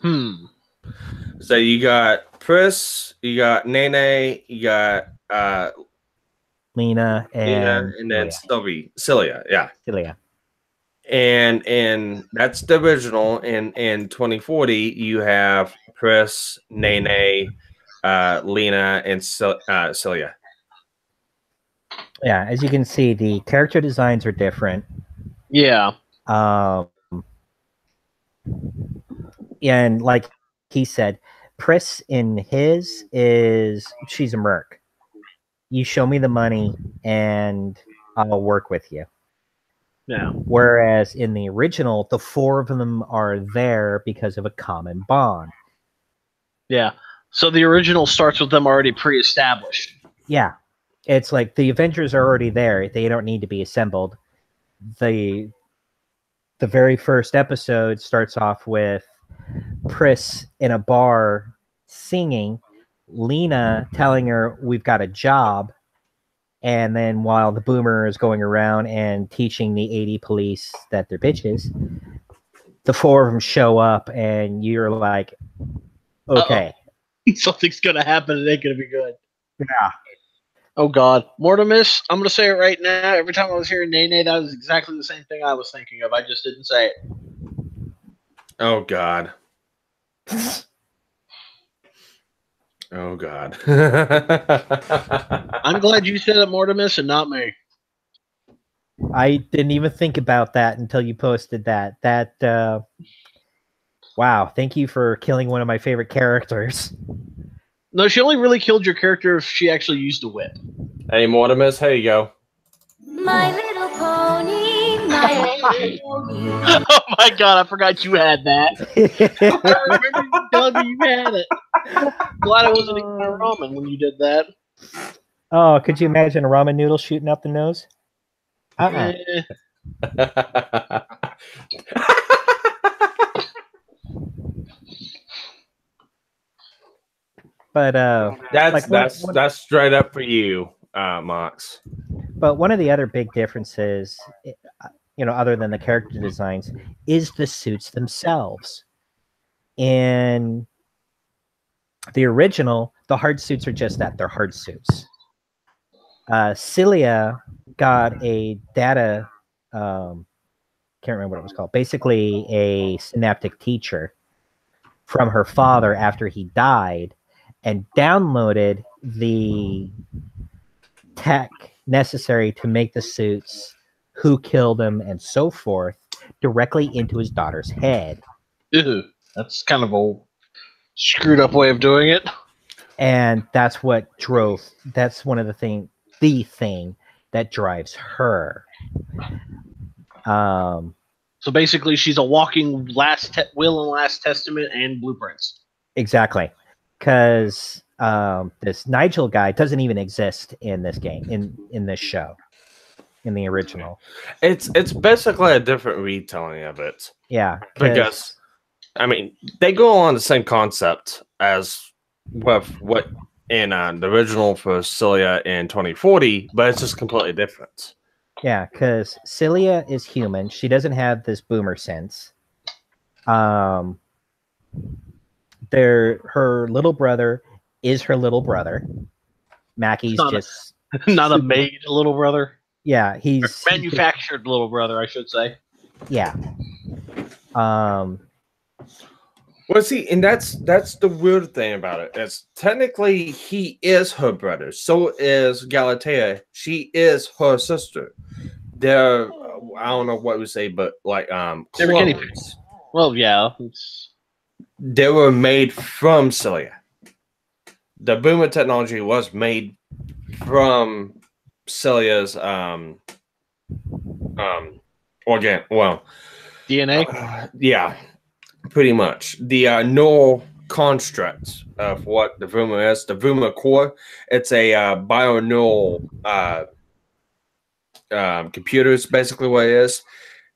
So you got Pris, you got Nene, you got Lena, and then Cilia, yeah. Cilia. And that's the original. In 2040, you have Pris, Nene, Lena, and Cilia. Yeah, as you can see, the character designs are different. Yeah. And like he said, Pris in his she's a merc. You show me the money and I'll work with you. Yeah. Whereas in the original, the four of them are there because of a common bond. Yeah. So the original starts with them already pre-established. Yeah. It's like the Avengers are already there. They don't need to be assembled. The very first episode starts off with Pris in a bar singing, Lena telling her we've got a job, and then while the boomer is going around and teaching the 80 police that they're bitches, the four of them show up and you're like, okay. Something's gonna happen and it ain't gonna be good. Yeah. Oh God, Mortimus! I'm gonna say it right now. Every time I was hearing Nene, that was exactly the same thing I was thinking of. I just didn't say it. Oh God. Oh God. I'm glad you said it, Mortimus, and not me. I didn't even think about that until you posted that. Wow, thank you for killing one of my favorite characters. No, she only really killed your character if she actually used a whip. Hey, Mortimus, here you go. My little pony, my little pony. Oh my God, I forgot you had that. I remember you telling me you had it. Glad I wasn't eating my ramen when you did that. Oh, could you imagine a ramen noodle shooting up the nose? But that's straight up for you, Mox. But one of the other big differences, other than the character designs, is the suits themselves. In the original, the hard suits are just that. They're hard suits. Cilia got a data, can't remember what it was called, basically a synaptic teacher from her father after he died, and downloaded the tech necessary to make the suits, who killed him, and so forth, directly into his daughter's head. Ew, that's kind of a screwed up way of doing it. And that's what that's one of the thing that drives her. So basically, she's a walking will and last testament and blueprints. Exactly. Because this Nigel guy doesn't even exist in this game, in this show, in the original. It's basically a different retelling of it. Yeah. Because, I mean, they go on the same concept as what in the original for Cilia in 2040, but it's just completely different. Yeah, because Cilia is human. She doesn't have this boomer sense. Her little brother is her little brother. Mackie's just not a made little brother. Yeah, he's manufactured little brother, I should say. Yeah. Well, see, and that's the weird thing about it. It's technically he is her brother. So is Galatea. She is her sister. They're I don't know what we say, but like clones. Well, yeah. They were made from Cilia. The boomer technology was made from Cilia's DNA. Yeah, pretty much. The neural construct of what the boomer is, the boomer core, it's a bioneural computer is basically what it is.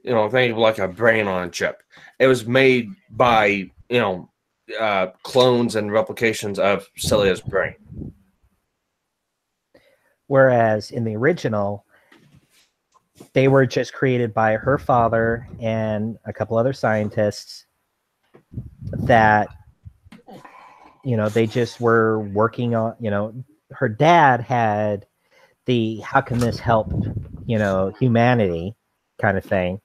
Think of like a brain on a chip. It was made by clones and replications of Cilia's brain. Whereas in the original, they were just created by her father and a couple other scientists that, you know, they just were working on, you know, her dad had the how can this help, you know, humanity kind of thing.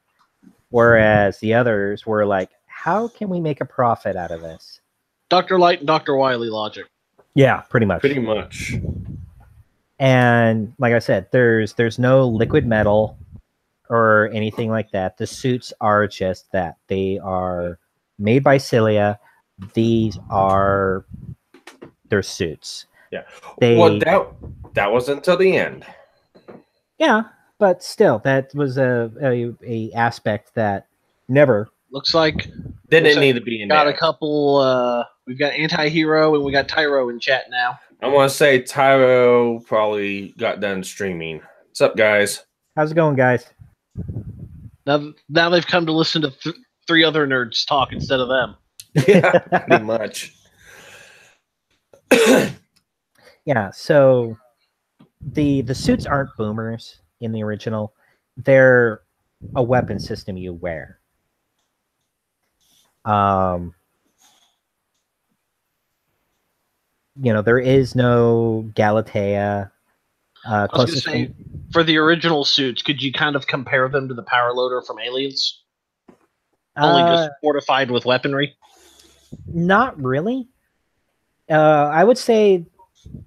Whereas the others were like, how can we make a profit out of this? Dr. Light and Dr. Wily logic. Yeah, pretty much. Pretty much. And like I said, there's no liquid metal or anything like that. The suits are just that. They are made by Cilia. These are their suits. Yeah. They, well, that was until the end. Yeah, but still, that was a aspect that never. Looks like Didn't need to be in got there. a couple. We've got Anti-Hero and we got Tyro in chat now. I want to say Tyro probably got done streaming. What's up, guys? How's it going, guys? Now they've come to listen to three other nerds talk instead of them. Yeah, pretty much. Yeah, so the suits aren't boomers in the original. They're a weapon system you wear. You know, there is no Galatea. I was going to say, for the original suits, could you kind of compare them to the power loader from Aliens? Only just fortified with weaponry? Not really. I would say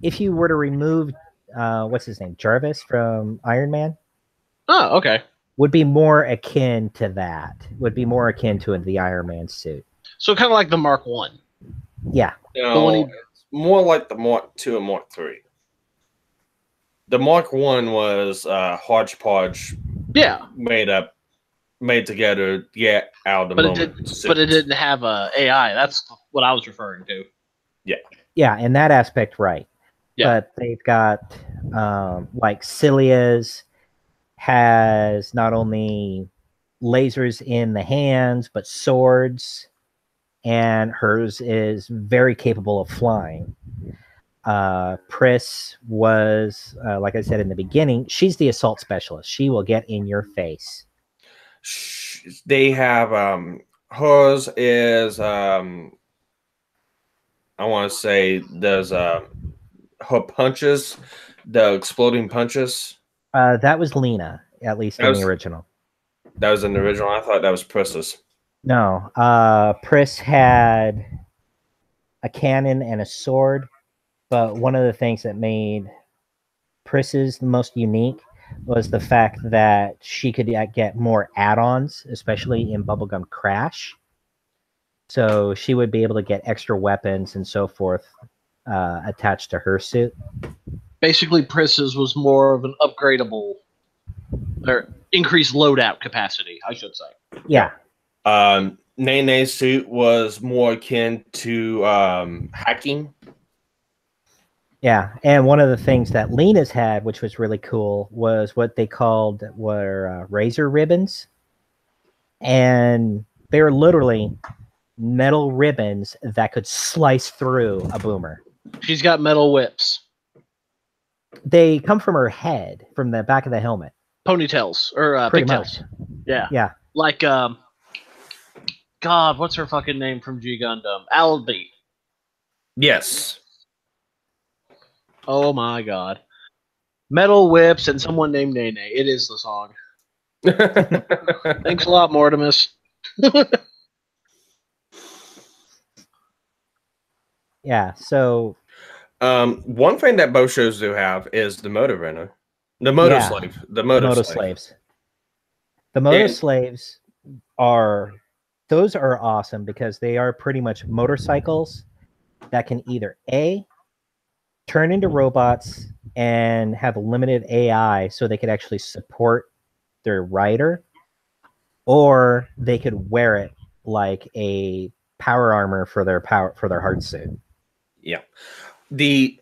if you were to remove, what's his name, Jarvis from Iron Man. Oh, okay. Would be more akin to that. Would be more akin to the Iron Man suit. So kind of like the Mark 1. Yeah. No, it's more like the Mark 2 and Mark 3. The Mark 1 was hodgepodge. Yeah. Made together to get out of the moment. But it didn't have AI. That's what I was referring to. Yeah. Yeah, in that aspect, right. Yeah. But they've got, like, Cilia's has not only lasers in the hands, but swords. And hers is very capable of flying. Pris was, like I said in the beginning, she's the assault specialist. She will get in your face. They have hers is I want to say there's her punches, the exploding punches. That was Lena, at least in the original. That was in the original. I thought that was Pris's. No, Pris had a cannon and a sword, but one of the things that made Pris's the most unique was the fact that she could get more add-ons, especially in Bubblegum Crash. So she would be able to get extra weapons and so forth attached to her suit. Basically, Pris's was more of an upgradable or increased loadout capacity, I should say. Yeah. Nene's suit was more akin to hacking. Yeah, and one of the things that Lena's had, which was really cool, was what they called razor ribbons. And they were literally metal ribbons that could slice through a boomer. She's got metal whips. They come from her head, from the back of the helmet. Ponytails, or pigtails. Yeah. Yeah. Like, God, what's her fucking name from G Gundam? Alby. Yes. Oh my god. Metal whips and someone named Nene. It is the song. Thanks a lot, Mortimus. Yeah, so one thing that both shows do have is the motor runner. The motor slave. The motor slaves. The motor slaves are awesome because they are pretty much motorcycles that can either A, turn into robots and have limited AI so they could actually support their rider, or they could wear it like a power armor for their hard suit. Yeah. The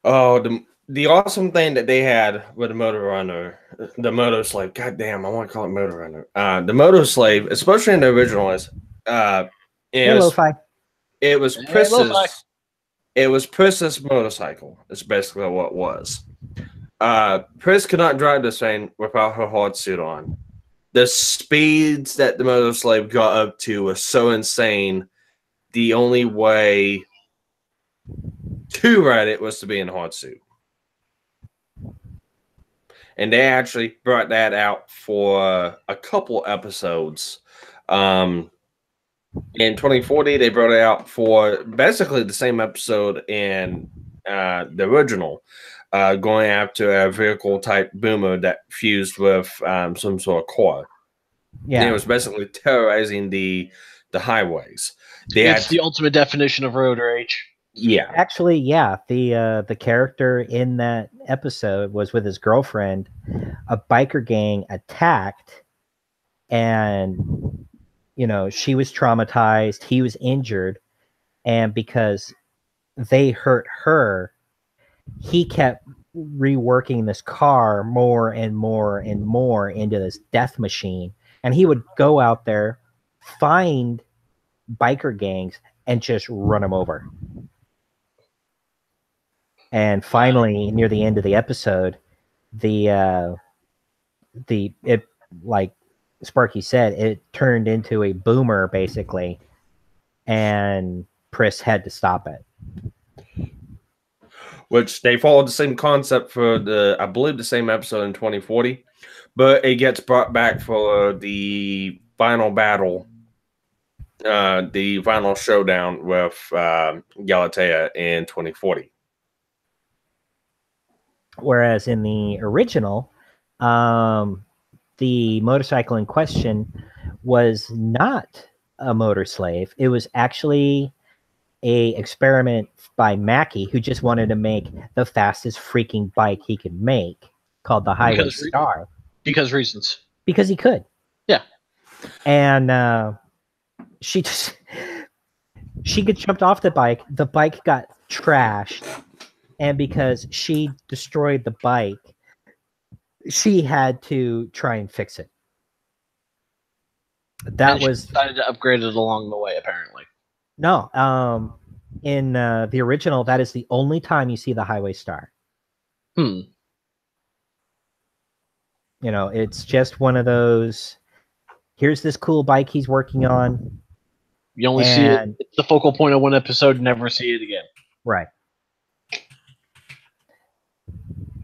awesome thing that they had with the motor runner, the motor slave, goddamn, I want to call it motor runner. The motor slave, especially in the original, it was Pris's motorcycle. It's basically what it was. Pris could not drive this thing without her hard suit on. The speeds that the motor slave got up to was so insane. The only way to ride it was to be in a hard suit. And they actually brought that out for a couple episodes. In 2040, they brought it out for basically the same episode in the original, going after a vehicle type boomer that fused with some sort of core. Yeah, and it was basically terrorizing the highways. It's the ultimate definition of road rage. Yeah, actually, yeah. The character in that episode was with his girlfriend. A biker gang attacked, and she was traumatized. He was injured, and because they hurt her, he kept reworking this car more and more and more into this death machine. And he would go out there, find biker gangs, and just run them over. And finally, near the end of the episode, like Sparky said, it turned into a boomer basically, and Pris had to stop it. Which they followed the same concept for I believe the same episode in 2040, but it gets brought back for the final battle, the final showdown with Galatea in 2040. Whereas in the original, the motorcycle in question was not a motor slave. It was actually a experiment by Mackie, who just wanted to make the fastest freaking bike he could make, called the Highway Star. Because reasons. Because he could. Yeah. And she jumped off the bike. The bike got trashed. And because she destroyed the bike, she had to try and fix it. That was decided to upgrade it along the way, apparently. No, in the original, that is the only time you see the Highway Star. It's just one of those. Here's this cool bike he's working on. You only see it. It's the focal point of one episode. Never see it again. Right.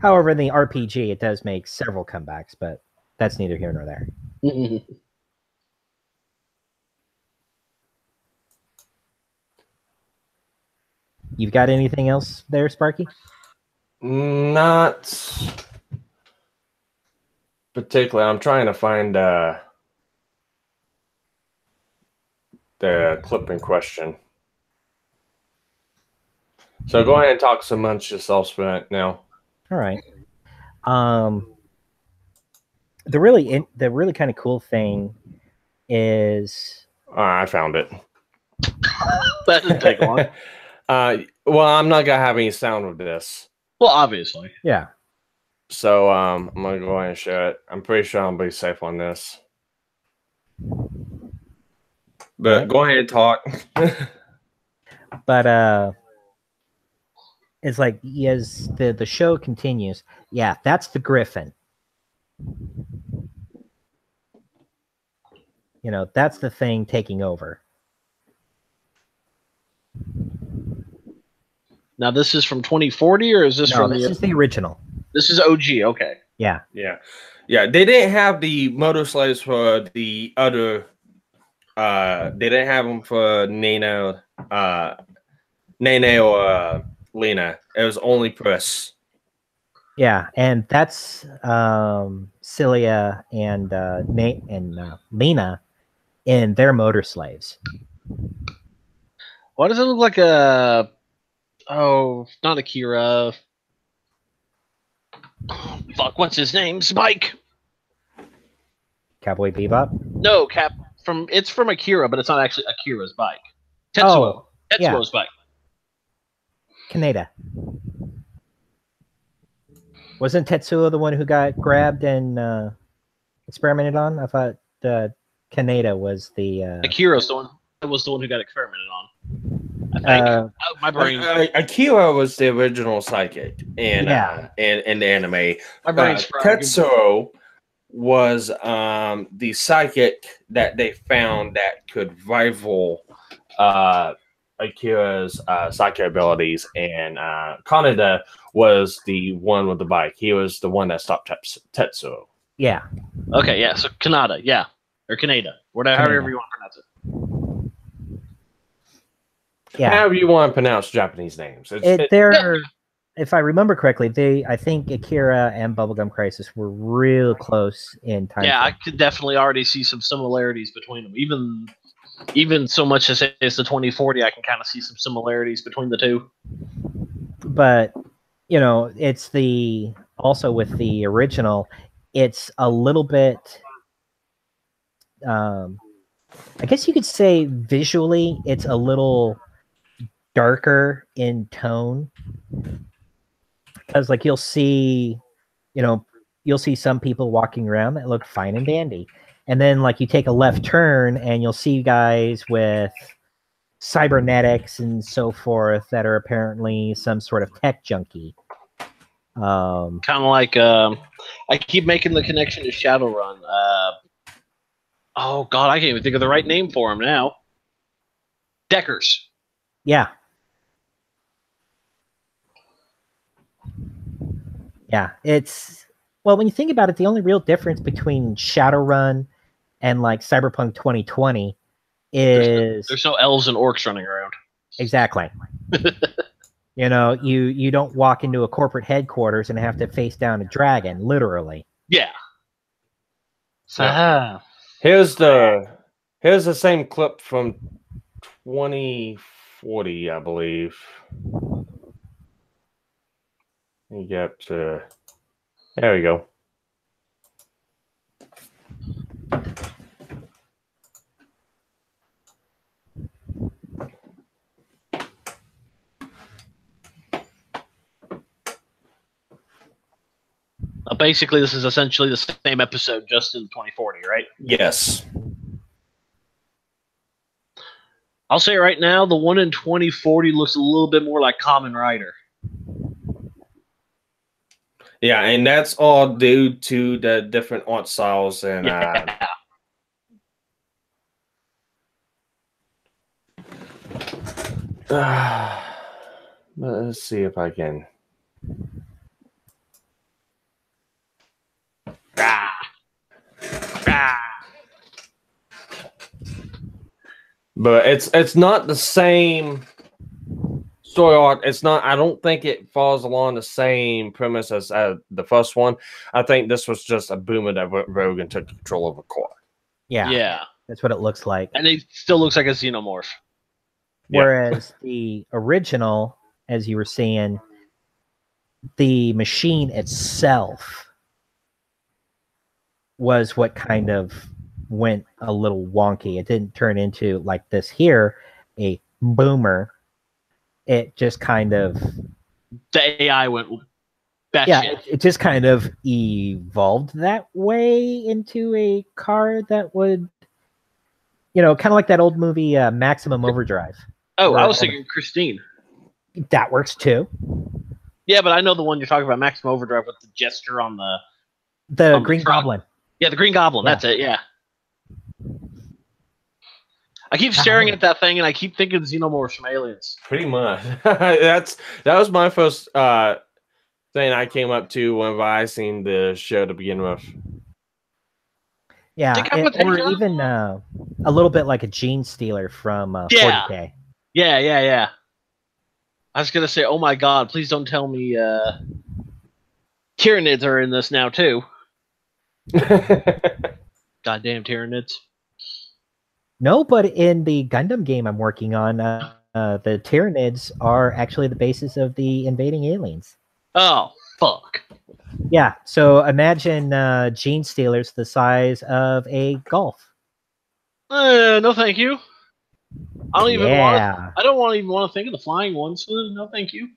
However, in the RPG, it does make several comebacks, but that's neither here nor there. You've got anything else there, Sparky? Not particularly. I'm trying to find the clip in question. So go ahead and talk amongst yourselves now. All right. The really kind of cool thing is I found it. That didn't take long. Well, I'm not gonna have any sound with this. Well, obviously. Yeah. So I'm gonna go ahead and share it. I'm pretty sure I'll be safe on this. But go ahead and talk. But it's like as the show continues, yeah, that's the Griffin. That's the thing taking over. Now, this is from 2040, or is this from this is the original. This is OG, okay. Yeah. Yeah. They didn't have the motor slaves for the other. They didn't have them for Nene or Lena. It was only Pris. Yeah, and that's Celia and Lena in their motor slaves. Why does it look like a... Oh, not Akira. Oh, fuck, what's his name? Spike! Cowboy Bebop? No, it's from Akira, but it's not actually Akira's bike. Tetsuo. Tetsuo's bike. Kaneda. Wasn't Tetsuo the one who got grabbed and experimented on? I thought Kaneda was the... Akira's the one. That was the one who got experimented on. My brain. Akira was the original psychic in Yeah. in the anime. My brain's fried. Tetsuo was the psychic that they found that could rival Akira's psychic abilities, and Kaneda was the one with the bike. He was the one that stopped Tetsuo. Yeah. Okay, yeah. So Kaneda, yeah, or Kaneda, whatever, however you want to pronounce it. Yeah. However you want to pronounce Japanese names. If I remember correctly, I think Akira and Bubblegum Crisis were real close in time. Yeah, I could definitely already see some similarities between them. Even so much as it's the 2040, I can kind of see some similarities between the two. But it's also with the original, it's a little bit. I guess you could say visually, it's a little darker in tone, because like you'll see some people walking around that look fine and dandy, and then like you take a left turn and you'll see guys with cybernetics and so forth that are apparently some sort of tech junkie. Kind of like I keep making the connection to Shadowrun. Oh god, I can't even think of the right name for him now. Deckers. Yeah. Yeah, when you think about it, the only real difference between Shadowrun and like Cyberpunk 2020 is there's no elves and orcs running around. Exactly. You don't walk into a corporate headquarters and have to face down a dragon, literally. Yeah. Here's the same clip from 2040, I believe. You get there we go. Basically, this is essentially the same episode, just in 2040, right? Yes. I'll say right now, the one in 2040 looks a little bit more like Kamen Rider. Yeah, and that's all due to the different art styles and let's see if I can. But it's not the same story arc. It's not. I don't think it falls along the same premise as the first one. I think this was just a boomer that Rogan took control of a core. Yeah, that's what it looks like. And it still looks like a xenomorph. Whereas the original, as you were saying, the machine itself was what kind of went a little wonky. It didn't turn into like this here, a boomer. It just kind of... The AI went batshit. Yeah, it just kind of evolved that way into a car that would, kind of like that old movie Maximum Overdrive. Oh, I was thinking Christine. That works too. Yeah, but I know the one you're talking about, Maximum Overdrive, with the gesture on the Green Goblin. Yeah, the Green Goblin. Yeah. That's it. Yeah. I keep staring at that thing, and I keep thinking xenomorphs from Aliens. Pretty much. that was my first thing I came up to whenever I seen the show to begin with. Yeah, or even a little bit like a Gene Stealer from 40K. Yeah. I was gonna say, oh my god, please don't tell me Tyranids are in this now too. Goddamn Tyranids. No, but in the Gundam game I'm working on, the Tyranids are actually the basis of the invading aliens. Oh, fuck. Yeah, so imagine Gene Stealers the size of a golf. No, thank you. I don't even I don't even want to think of the flying ones. No, thank you.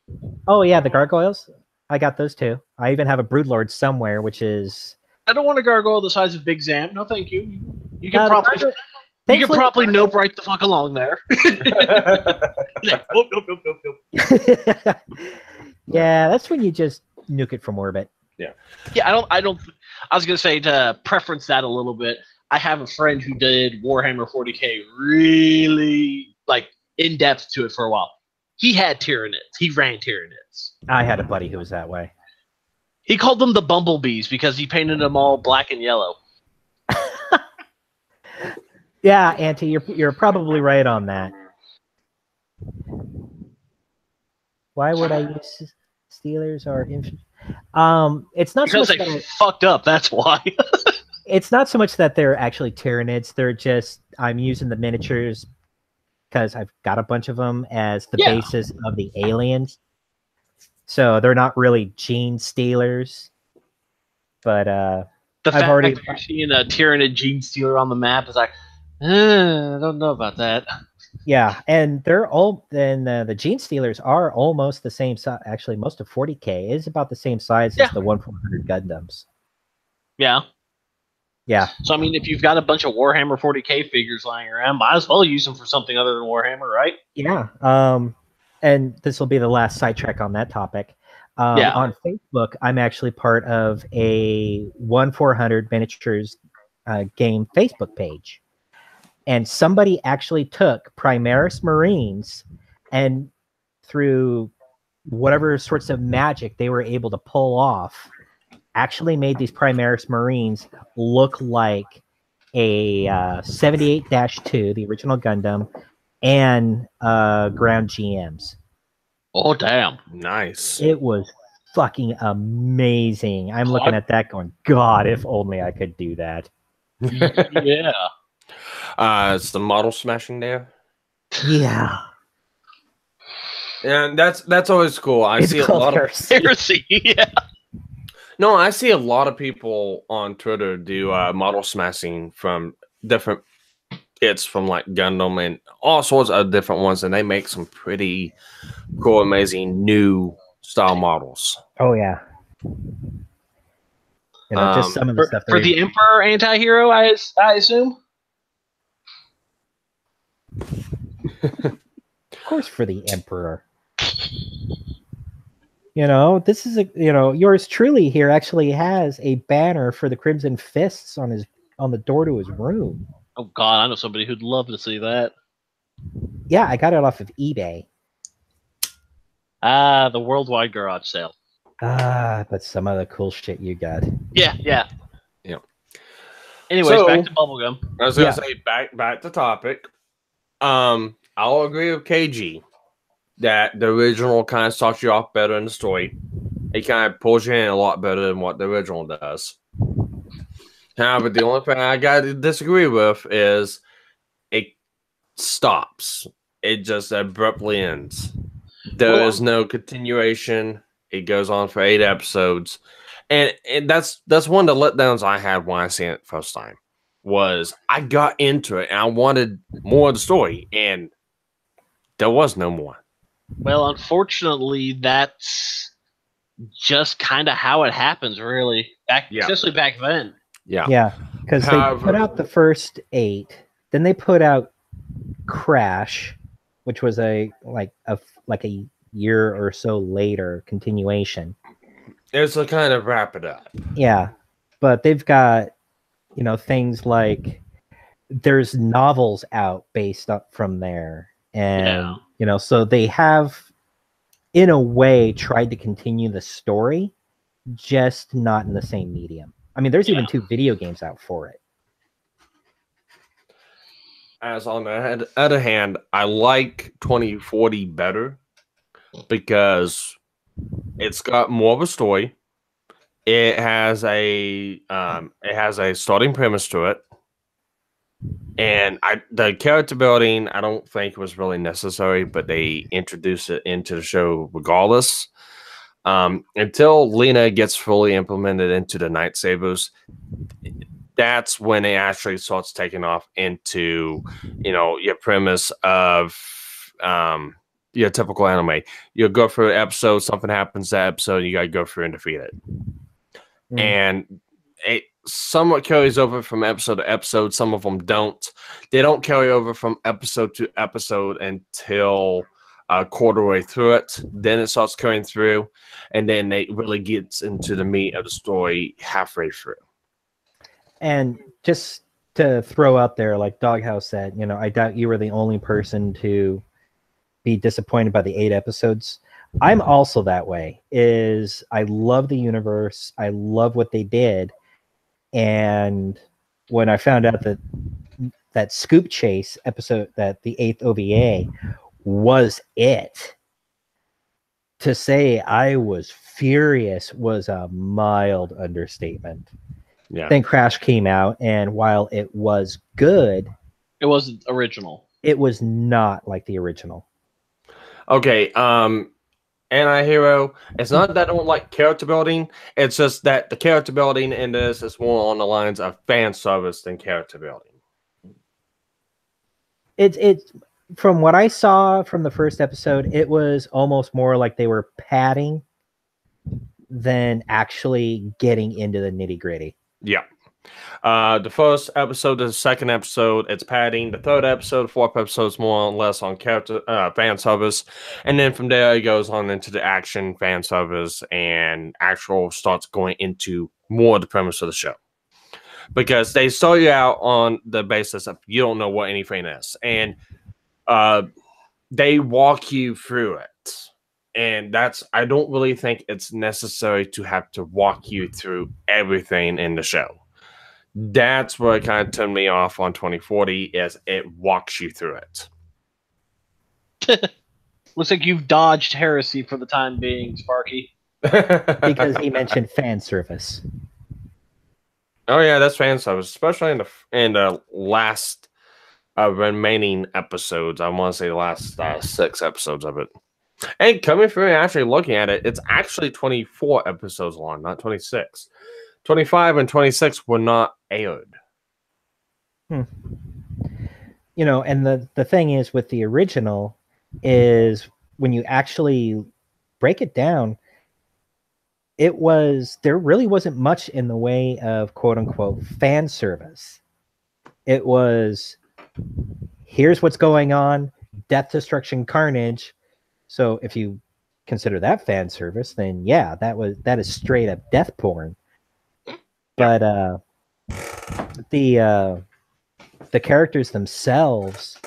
Oh yeah, the gargoyles. I got those too. I even have a Broodlord somewhere, which is... I don't want a gargoyle the size of Big Zam. No, thank you. You can probably... You can probably nope right the fuck along there. Like, nope, nope, nope, nope, nope. Yeah, that's when you just nuke it from orbit. Yeah. Yeah, I was gonna say, to preference that a little bit, I have a friend who did Warhammer 40k really like in depth to it for a while. He had Tyranids. He ran Tyranids. I had a buddy who was that way. He called them the Bumblebees because he painted them all black and yellow. Yeah, Auntie, you're probably right on that. Why would I use Steelers or infantry? It's not because so much they fucked up. That's why. It's not so much that they're actually Tyranids. They're just I'm using the miniatures because I've got a bunch of them as the basis of the aliens. So they're not really gene stealers. But the I've fact already that you're seeing a Tyranid gene stealer on the map is like, I don't know about that. Yeah, and they're all then the gene stealers are almost the same size. Actually, most of 40k is about the same size as the 1/400 Gundams. Yeah. Yeah. So I mean, if you've got a bunch of Warhammer 40k figures lying around, might as well use them for something other than Warhammer, right? Yeah. And this will be the last sidetrack on that topic. On Facebook, I'm actually part of a 1/400 miniatures game Facebook page. And somebody actually took Primaris Marines and through whatever sorts of magic they were able to pull off, actually made these Primaris Marines look like a 78-2, the original Gundam, and ground GMs. Oh, damn. Nice. It was fucking amazing. I'm looking at that going, God, if only I could do that. Yeah. It's the model smashing there. Yeah. And that's always cool. I see a lot of heresy. Yeah. No, I see a lot of people on Twitter do model smashing from different kits from like Gundam and all sorts of different ones, and they make some pretty cool, amazing new style models. Oh yeah. You know, just some of the stuff for the Emperor anti-hero, I assume. Of course, for the Emperor. You know, this is yours truly here actually has a banner for the Crimson Fists on the door to his room. Oh God, I know somebody who'd love to see that. Yeah, I got it off of eBay. The worldwide garage sale. But some of the cool shit you got. Yeah. Anyways, So, back to Bubblegum. I was gonna say back to topic. I'll agree with KG that the original kind of starts you off better in the story. It kind of pulls you in a lot better than what the original does. However, the only thing I got to disagree with is it stops. It just abruptly ends. There is no continuation. It goes on for 8 episodes. And that's one of the letdowns I had when I seen it first time. Was I got into it and I wanted more of the story, and there was no more. Well, unfortunately, that's just kind of how it happens, really. Especially back then. Yeah, because they put out the first 8, then they put out Crash, which was a year or so later continuation. It's a kind of wrap it up. Yeah, but they've got things like there's novels out based up from there, and so they have in a way tried to continue the story, just not in the same medium. I mean, there's even 2 video games out for it. As on the other hand, I like 2040 better because it's got more of a story. It has a starting premise to it, and the character building I don't think was really necessary, but they introduced it into the show regardless. Until Lena gets fully implemented into the Nightsabers, that's when it actually starts taking off into your premise of your typical anime. You'll go through an episode, something happens that episode, you gotta go through and defeat it. And somewhat carries over from episode to episode. Some of them don't. They don't carry over from episode to episode until a quarter way through it. Then it starts carrying through, and then it really gets into the meat of the story halfway through. And just to throw out there, like Doghouse said, you know, I doubt you were the only person to be disappointed by the 8 episodes. I'm also that way. Is I love the universe. I love what they did. And when I found out that that Scoop Chase episode, that the 8th OVA was it, to say I was furious was a mild understatement. Yeah. Then Crash came out, and while it was good, It wasn't original. it was not like the original. Okay, Anti-hero, it's not that I don't like character building, it's just that the character building in this is more on the lines of fan service than character building. It's from what I saw from the first episode, it was almost more like they were padding than actually getting into the nitty-gritty. Yeah. The first episode, the second episode, it's padding. The third episode, the fourth episode is more or less on character fan service, and then from there it goes on into the action, fan service, and actual starts going into more the premise of the show, because they start you out on the basis of you don't know what anything is, and they walk you through it. And I don't really think it's necessary to have to walk you through everything in the show. That's what kind of turned me off on 2040, is it walks you through it. Looks like you've dodged heresy for the time being, Sparky. Because he mentioned fan service. Oh yeah, that's fan service, especially in the last remaining episodes. I want to say the last 6 episodes of it. And coming through and actually looking at it, it's actually 24 episodes long, not 26. 25 and 26 were not aired. You know, and the thing is with the original is when you actually break it down, there really wasn't much in the way of quote unquote fan service. It was, here's what's going on, death, destruction, carnage. So if you consider that fan service, then yeah, that is straight up death porn. But the characters themselves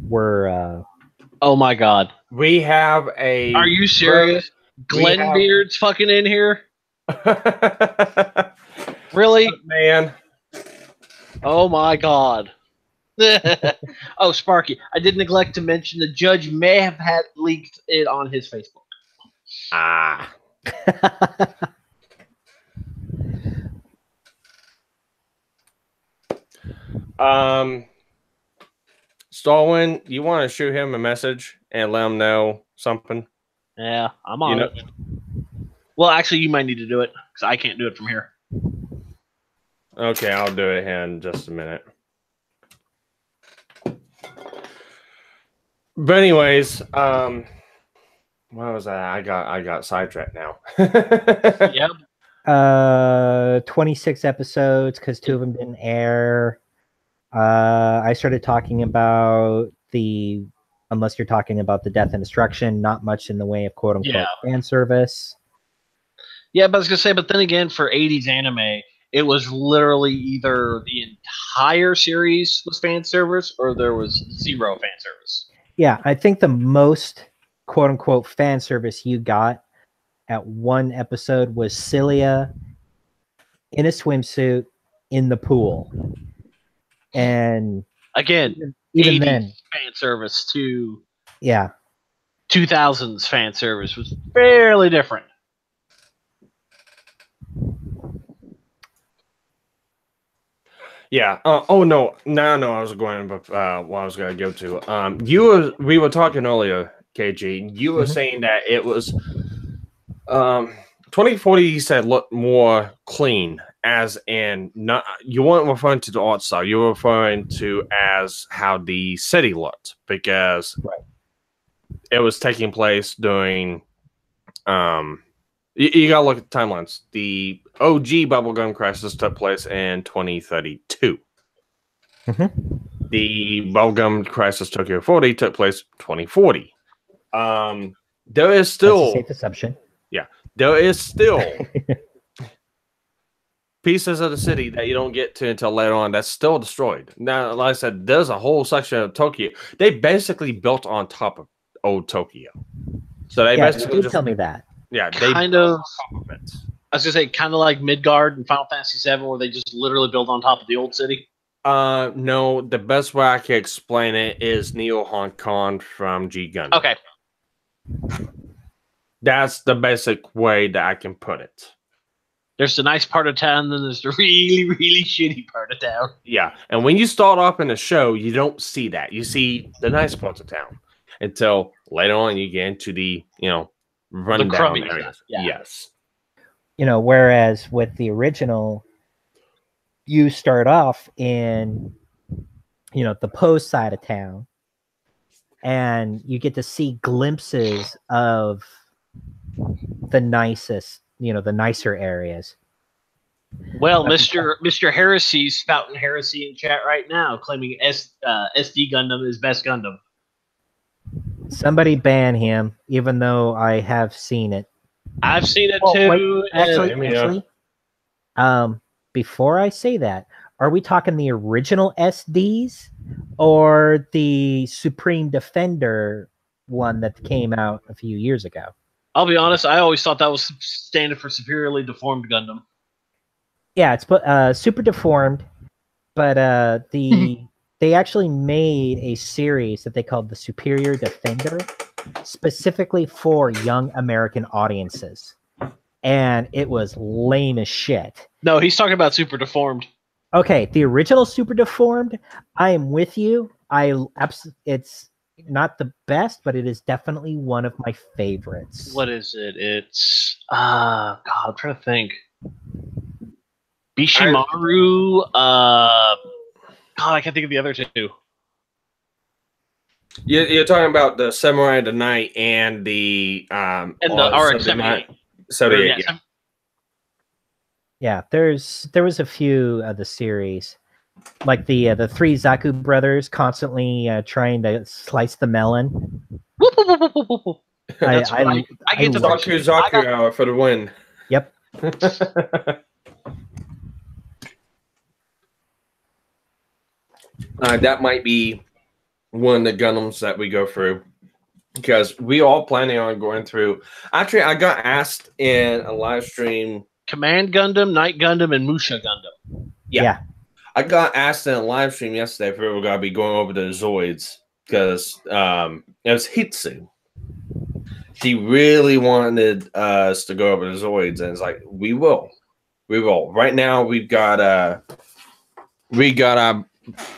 were Oh my god. We have a... Are you serious? Glenbeard's fucking in here? Really? Man. Oh my god. Oh, Sparky, I did neglect to mention the judge may have had leaked it on his Facebook. Ah. Starwind, you want to shoot him a message and let him know something? Yeah, I'm on it. Well, actually, you might need to do it, because I can't do it from here. Okay, I'll do it here in just a minute. But anyways, what was that? I got sidetracked now. Yep. 26 episodes because 2 of them didn't air. I started talking about unless you're talking about the death and destruction, not much in the way of quote unquote fan service. Yeah, but I was gonna say, but then again, for 80s anime, it was literally either the entire series was fan service or there was 0 fan service. Yeah, I think the most quote unquote fan service you got at one episode was Cilia in a swimsuit in the pool. And again, even then, fan service to 2000s fan service was fairly different. Yeah. Oh no. I was going, but what I was going to go to. We were talking earlier, KG. You were saying that it was 2040. You said looked more clean, as in not. You weren't referring to the art style. You were referring to as how the city looked, because it was taking place during You gotta look at the timelines. The OG Bubblegum Crisis took place in 2032. The Bubblegum Crisis Tokyo 40 took place 2040. There is still That's a safe assumption. Yeah, there is still pieces of the city that you don't get to until later on that's still destroyed. Now, like I said, there's a whole section of Tokyo. They basically built on top of old Tokyo. So they basically just tell me that. Yeah, they kind of. I was gonna say kind of like Midgard in Final Fantasy VII, where they just literally built on top of the old city. No, the best way I can explain it is Neo Hong Kong from G Gundam. Okay. That's the basic way that I can put it. There's the nice part of town, then there's the really, really shitty part of town. Yeah, and when you start off in a show, you don't see that. You see the nice parts of town until later on you get into the, rundown areas. Yeah. Yes. Whereas with the original, you start off in, the post side of town, and you get to see glimpses of the nicest, the nicer areas. Well, Mr. Heresy's spouting heresy in chat right now, claiming SD Gundam is best Gundam. Somebody ban him, even though I have seen it. I've seen it too. Actually, before I say that, are we talking the original SDs or the Supreme Defender one that came out a few years ago? I'll be honest, I always thought that was standard for Superiorly Deformed Gundam. Yeah, it's super deformed, but they actually made a series that they called the Superior Defender specifically for young American audiences. And it was lame as shit. No, he's talking about Super Deformed. Okay, the original Super Deformed, I am with you. It's not the best, but it is definitely one of my favorites. What is it? It's God, I'm trying to think. Bishimaru. God, I can't think of the other two. You're talking about the Samurai of the Night and the and the RX-78. Yeah, there was a few of the series, like the three Zaku brothers constantly trying to slice the melon. I get the Zaku hour for the win. Yep. That might be one of the Gundams that we go through, because we all planning on going through. Actually, I got asked in a live stream. Command Gundam, Night Gundam, and Musha Gundam. Yeah. I got asked in a live stream yesterday if we were going to be going over the Zoids, because it was Hitsu. She really wanted us to go over the Zoids, and it's like, we will. Right now, we got our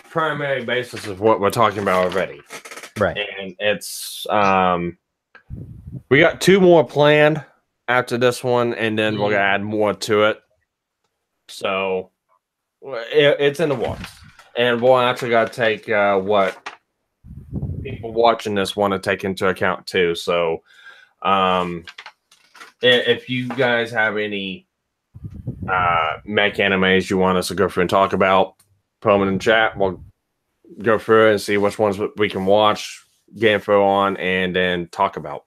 primary basis of what we're talking about already. Right. And it's we got 2 more planned after this one, and then we're gonna add more to it. So it's in the works, and we'll actually got to take what people watching this want to take into account too. So if you guys have any mech animes you want us to go through and talk about, put them in the chat. We'll go through and see which ones we can watch, get info on, and then talk about.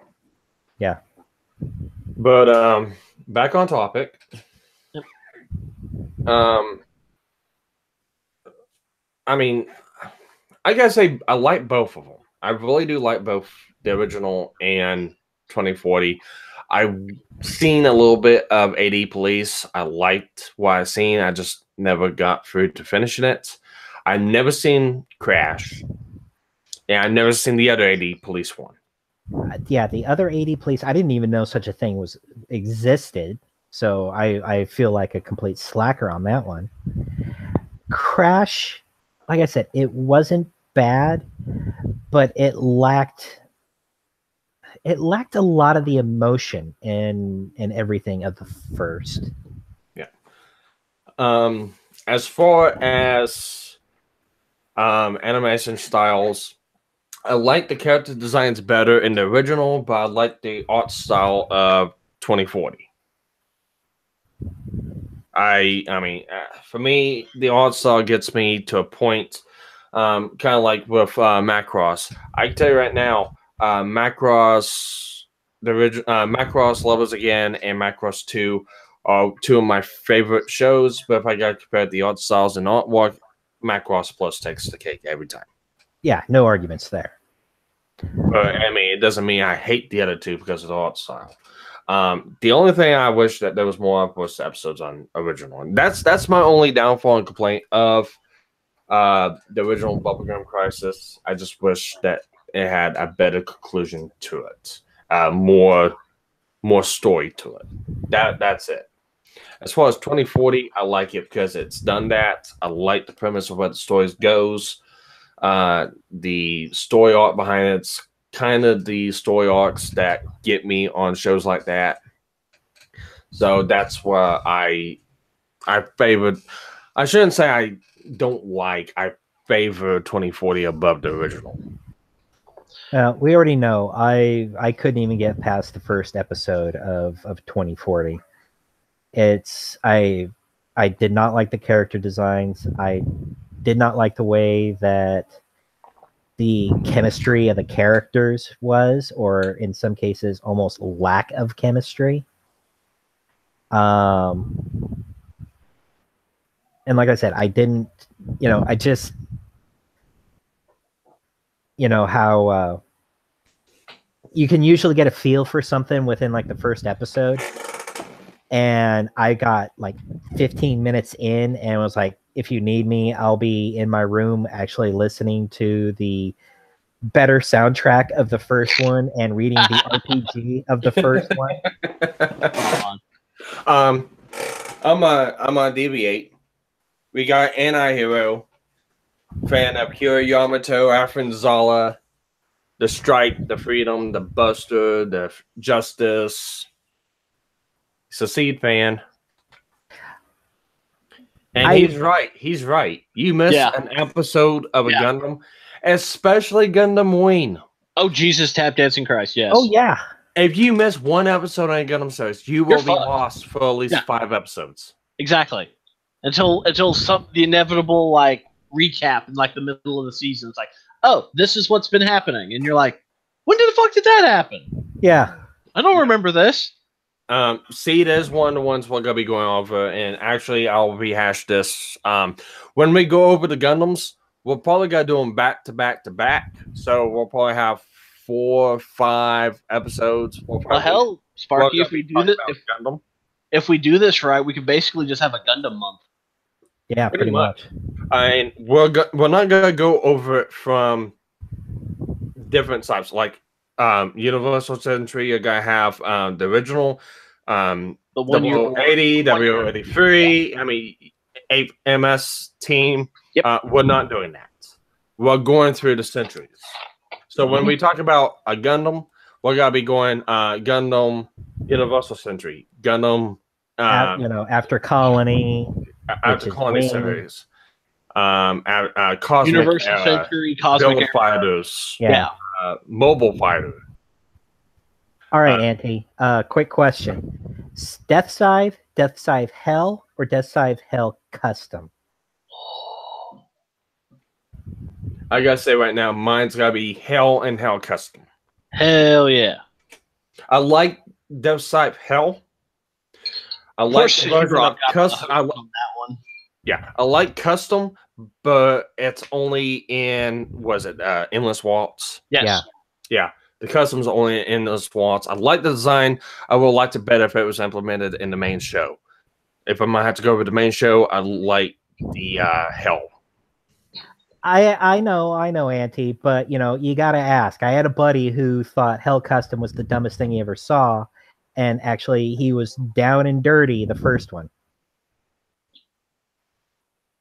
Yeah. But back on topic. Yep. I mean, I gotta say I like both of them. I really do like both the original and 2040. I've seen a little bit of AD Police. I liked what I've seen. I just never got through to finishing it. I've never seen Crash. And I've never seen the other AD Police one. Yeah, the other AD Police, I didn't even know such a thing existed. So I feel like a complete slacker on that one. Crash, like I said, it wasn't bad, but it lacked a lot of the emotion and everything of the first. Yeah. As far as animation styles, I like the character designs better in the original, but I like the art style of 2040. I mean, for me, the art style gets me to a point, kind of like with Macross. I can tell you right now, Macross, the original Macross Levels Again and Macross 2 are two of my favorite shows. But if I got to compare the art styles and artwork, Macross Plus takes the cake every time. Yeah, no arguments there. But I mean, it doesn't mean I hate the other two because of the art style. The only thing I wish that there was more of was the episodes on original. And that's my only downfall and complaint of the original Bubblegum Crisis. I just wish that it had a better conclusion to it, more story to it. That's it. As far as 2040, I like it because it's done that. I like the premise of where the story goes. The story arc behind it's kind of the story arcs that get me on shows like that. So that's why I favored. I shouldn't say I don't like. I favor 2040 above the original. We already know. I couldn't even get past the first episode of 2040. I did not like the character designs. I did not like the way that the chemistry of the characters was, or in some cases, almost lack of chemistry. And like I said, I didn't, I just, how you can usually get a feel for something within like the first episode. And I got like 15 minutes in and was like, if you need me, I'll be in my room actually listening to the better soundtrack of the first one and reading the RPG of the first one. I'm gonna deviate. We got Anti-Hero, fan of Kira Yamato, Afrin Zala, the Strike, the Freedom, the Buster, the Justice. He's a Seed fan. And he's right. He's right. You missed an episode of a Gundam, especially Gundam Wing. Oh, Jesus, Tap Dancing Christ, yes. Oh, yeah. If you miss one episode on a Gundam series, you will be lost for at least 5 episodes. Exactly. Until the inevitable like recap in like the middle of the season. It's like, oh, this is what's been happening. And you're like, when the fuck did that happen? Yeah. I don't remember this. Seed is one of the ones we're gonna be going over, and actually I'll rehash this. When we go over the Gundams, we'll probably gotta do them back to back to back. So we'll probably have 4 or 5 episodes. Well, hell, Sparky, if we do this right, we could basically just have a Gundam month. Yeah, pretty much. And we're not gonna go over it from different types, like Universal Century. You're gonna have the original, the W80, W83. I mean, 8 MS team. Yep. We're not doing that. We're going through the centuries. So when we talk about a Gundam, we're gonna be going Gundam Universal Century, Gundam. After Colony. After Colony series. Cosmic Universal Century, Cosmic Fighters. Yeah. Mobile Fighter. All right, Auntie. Quick question: Death Scythe Hell, or Death Scythe Hell Custom? I gotta say right now, mine's gotta be Hell and Hell Custom. Hell yeah! I like Death Scythe Hell. I like custom on that one. Yeah, I like custom, but it's only in Endless Waltz. Yes. Yeah. The custom's only in Endless Waltz. I like the design. I would like it better if it was implemented in the main show. If I might have to go over the main show, I like the Hell. I know, Auntie, but you gotta ask. I had a buddy who thought Hell Custom was the dumbest thing he ever saw. And actually, he was down and dirty the first one.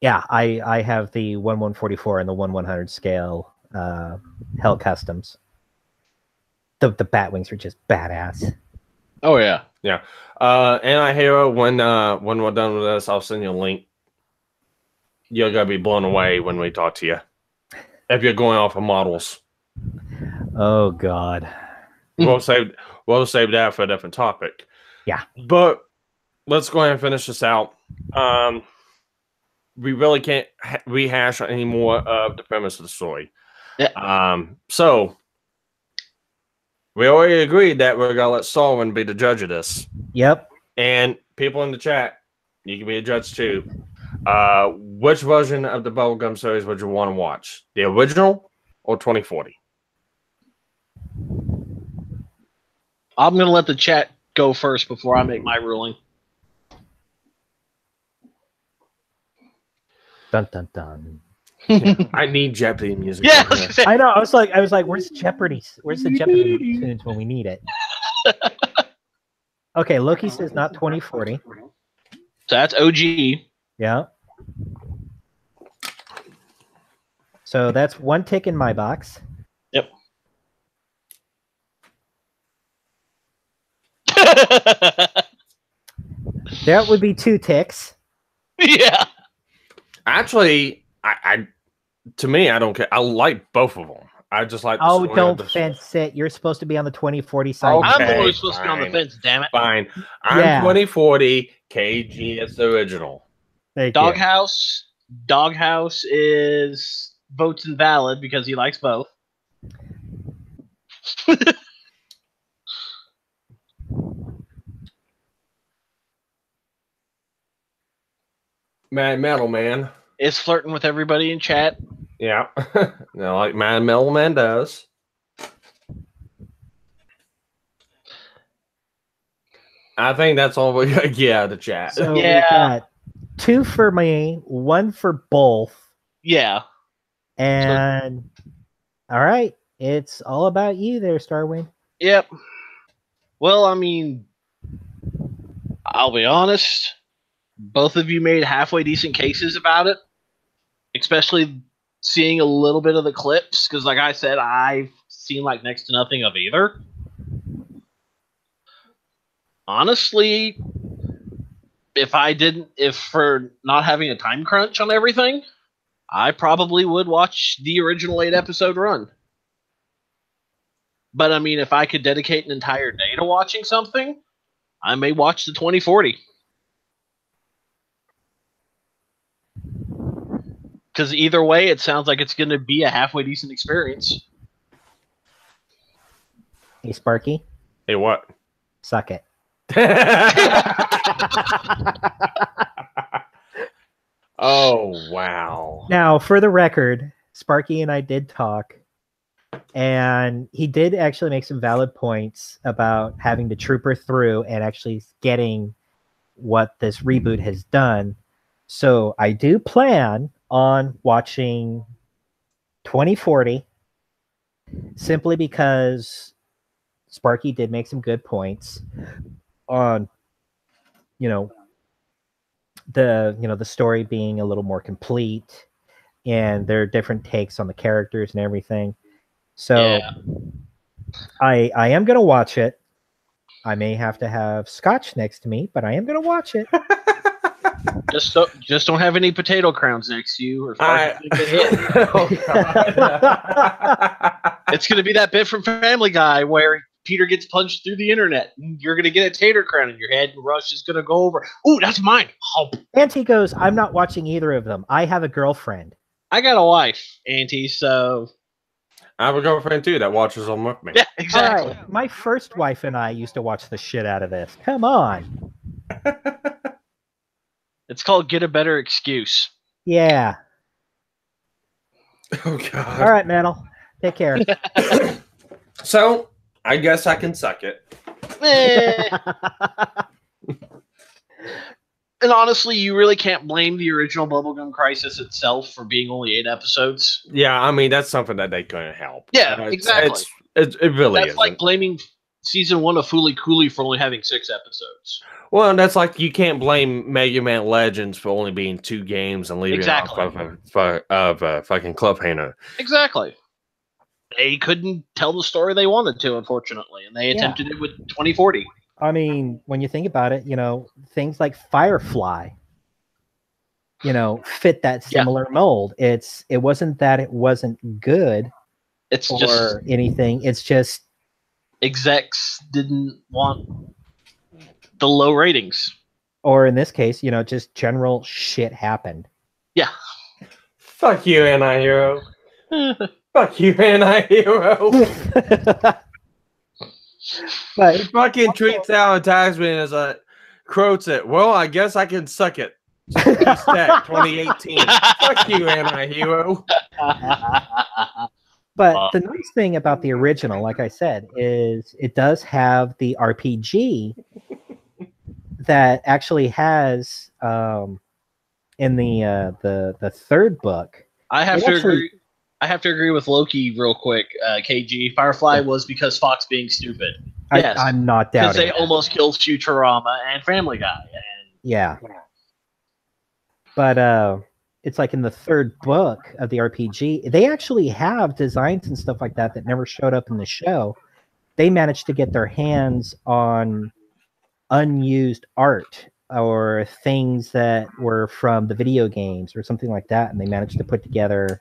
Yeah, I have the 1/144 and the 1/100 scale Hell Customs. The bat wings are just badass. Oh yeah, yeah. Anti-Hero, when we're done with this, I'll send you a link. You're gonna be blown away when we talk to you. If you're going off of models. Oh God. We'll save that for a different topic. Yeah. But let's go ahead and finish this out. We really can't rehash any more of the premise of the story. Yeah. So we already agreed that we're gonna let Starwind be the judge of this. Yep. And people in the chat, you can be a judge too. Which version of the Bubblegum series would you want to watch? The original or 2040? I'm going to let the chat go first before I make my ruling. Dun dun dun. I need Jeopardy music. Yeah, I know. I was like, where's Jeopardy? Where's the Jeopardy tunes when we need it? Okay, Loki says not 2040. So that's OG. Yeah. So that's one tick in my box. Yep. That would be 2 ticks. Yeah. Actually, I to me, I don't care. I like both of them. I just like. Oh, don't fence it. You're supposed to be on the 2040 side. Okay, I'm always supposed to be on the fence, damn it. Fine. I'm 2040. KG is the original. Doghouse. Doghouse is votes invalid because he likes both. Mad Metal Man is flirting with everybody in chat. Yeah. Like Mad Metal Man does. I think that's all we got. Yeah, the chat. So we got 2 for me, 1 for both. Yeah. And all right, it's all about you there, Starwind. Yep. Well, I mean, I'll be honest. Both of you made halfway decent cases about it, especially seeing a little bit of the clips. Because, like I said, I've seen like next to nothing of either. Honestly, if for not having a time crunch on everything, I probably would watch the original 8-episode run. But I mean, if I could dedicate an entire day to watching something, I may watch the 2040. Because either way, it sounds like it's going to be a halfway decent experience. Hey, Sparky. Hey, what? Suck it. Oh, wow. Now, for the record, Sparky and I did talk, and he did actually make some valid points about having to trooper through and actually getting what this reboot has done. So I do plan on watching 2040 simply because Sparky did make some good points on, the story being a little more complete, and there are different takes on the characters and everything. So yeah. I am going to watch it. I may have to have scotch next to me, but I am going to watch it. Just don't have any potato crowns next to you, or get hit. It's going to be that bit from Family Guy where Peter gets punched through the internet, and you're going to get a tater crown in your head, and Rush is going to go over. Ooh, that's mine. Oh. Auntie goes, I'm not watching either of them. I have a girlfriend. I got a wife, Auntie, so... I have a girlfriend, too, that watches them with me. Yeah, exactly. All right. My first wife and I used to watch the shit out of this. Come on. It's called Get a Better Excuse. Yeah. Oh, God. All right, Metal. Take care. So, I guess I can suck it. And honestly, you really can't blame the original Bubblegum Crisis itself for being only 8 episodes. Yeah, I mean, that's something that they couldn't help. Yeah, exactly. It really is. That's like blaming season 1 of Fooly Cooley for only having 6 episodes. Well, and that's like, you can't blame Mega Man Legends for only being 2 games and leaving exactly. off of a fucking cliffhanger. Exactly. They couldn't tell the story they wanted to, unfortunately, and they attempted it with 2040. I mean, when you think about it, things like Firefly, fit that similar mold. It wasn't that it wasn't good or anything. It's just execs didn't want the low ratings. Or in this case, you know, just general shit happened. Yeah. Fuck you, anti-hero. Fuck you, anti-hero. But He fucking treats our advertisement as a quotes it. Well, I guess I can suck it. Stack 2018. Fuck you, anti-hero. But the nice thing about the original, like I said, is it does have the RPG that actually has in the third book. I have to agree. I have to agree with Loki real quick. KG Firefly was because Fox being stupid. Yes, I'm not doubting because they that. almost killed Futurama and Family Guy. And Yeah. But it's like in the third book of the RPG, they actually have designs and stuff like that that never showed up in the show. They managed to get their hands on unused art or things that were from the video games or something like that, and they managed to put together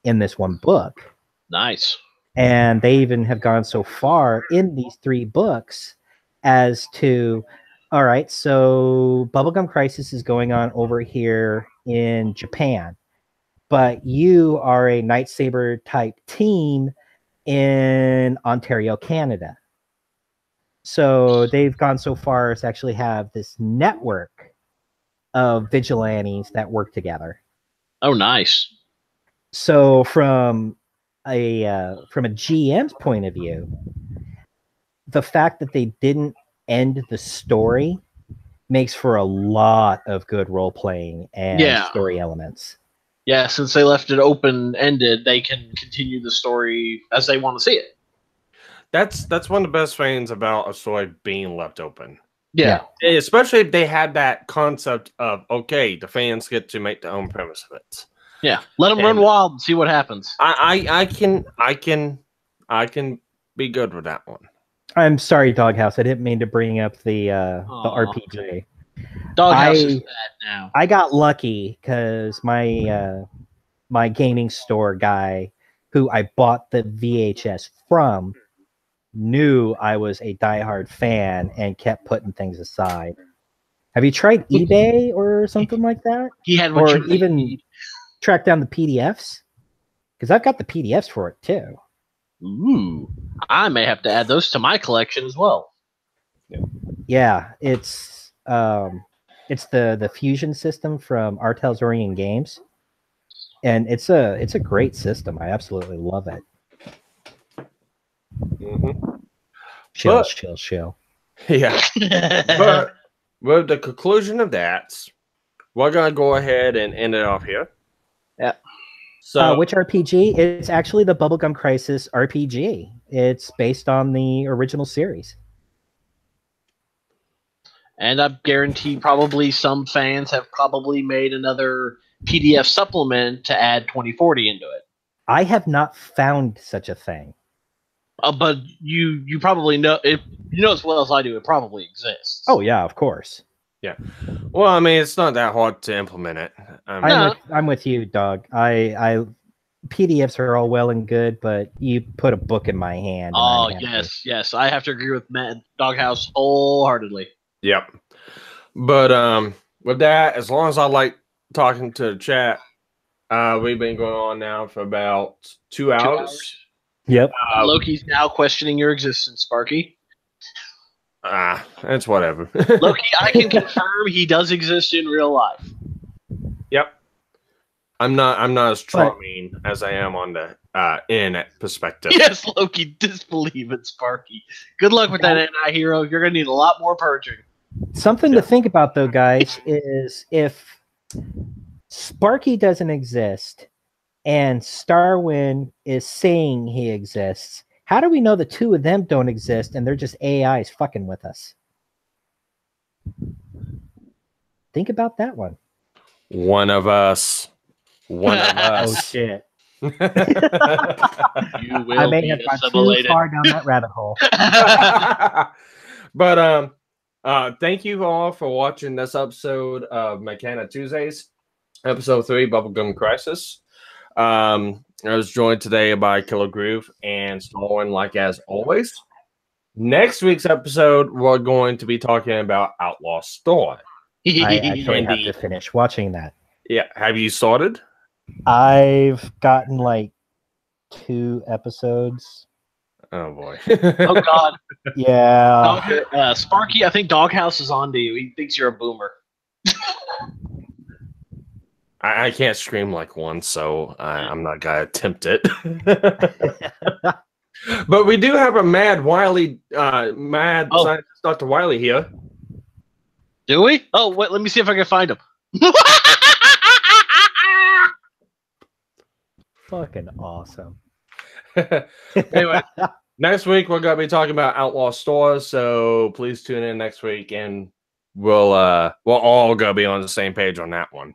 in this one book. nice. And they even have gone so far in these 3 books as to, all right, so Bubblegum Crisis is going on over here in Japan, but you are a Night Saber type team in Ontario, Canada. So they've gone so far as to actually have this network of vigilantes that work together. Oh, nice. So from a GM's point of view, the fact that they didn't end the story makes for a lot of good role playing and story elements. Yeah, since they left it open-ended, they can continue the story as they want to see it. That's one of the best things about a story being left open. Yeah. Especially if they had that concept of, okay, the fans get to make their own premise of it. Yeah. Let them run wild and see what happens. I can be good with that one. I'm sorry, Doghouse. I didn't mean to bring up the RPG. Doghouse is bad now. I got lucky because my my gaming store guy, who I bought the VHS from, knew I was a diehard fan and kept putting things aside. Have you tried eBay or something like that? He had or even track down the PDFs? Because I've got the PDFs for it too. Ooh, I may have to add those to my collection as well. Yeah, it's the fusion system from Artelzorian Games, and it's a great system. I absolutely love it. Mm-hmm. Chill. Yeah. But with the conclusion of that, we're gonna go ahead and end it off here. Yeah. So which RPG? It's actually the Bubblegum Crisis RPG. It's based on the original series. And I guarantee probably some fans have probably made another PDF supplement to add 2040 into it. I have not found such a thing. But you probably know, if you know as well as I do, it probably exists. Oh yeah, of course. Yeah. Well, I mean, it's not that hard to implement it. I'm with you, Doug. I PDFs are all well and good, but you put a book in my hand. Oh yes, I have to agree with Matt Doghouse wholeheartedly. Yep. But with that, as long as I like talking to the chat, we've been going on now for about 2 hours. Yep. Loki's now questioning your existence, Sparky. It's whatever. Loki, I can confirm he does exist in real life. Yep. I'm not as charming as I am on the internet perspective. Yes, Loki, disbelieve it, Sparky. Good luck with that anti-hero. You're gonna need a lot more purging. Something to think about, though, guys, is if Sparky doesn't exist and Starwind is saying he exists, how do we know the two of them don't exist and they're just AIs fucking with us? Think about that one. One of us. Oh shit. You will I may be have gone too assimilated. far down that rabbit hole. But thank you all for watching this episode of MechAniTuesdays, episode 3, Bubblegum Crisis. I was joined today by KillrGruve and Starwind, like as always. Next week's episode, we're going to be talking about Outlaw Store. I actually have Andy. to finish watching that. Yeah. Have you started? I've gotten like 2 episodes. Oh boy. Oh God, Yeah. Sparky, I think Doghouse is on to you. He thinks you're a boomer. I can't scream like one, so I'm not gonna attempt it. But we do have a mad scientist Dr. Wiley here. Do we? Oh, wait, let me see if I can find him. Fucking awesome. Anyway, next week we're gonna be talking about Outlaw Stores, so please tune in next week, and we'll all gonna be on the same page on that one.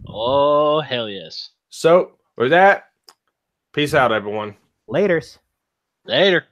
Oh, hell yes. So with that, peace out, everyone. Laters. Later.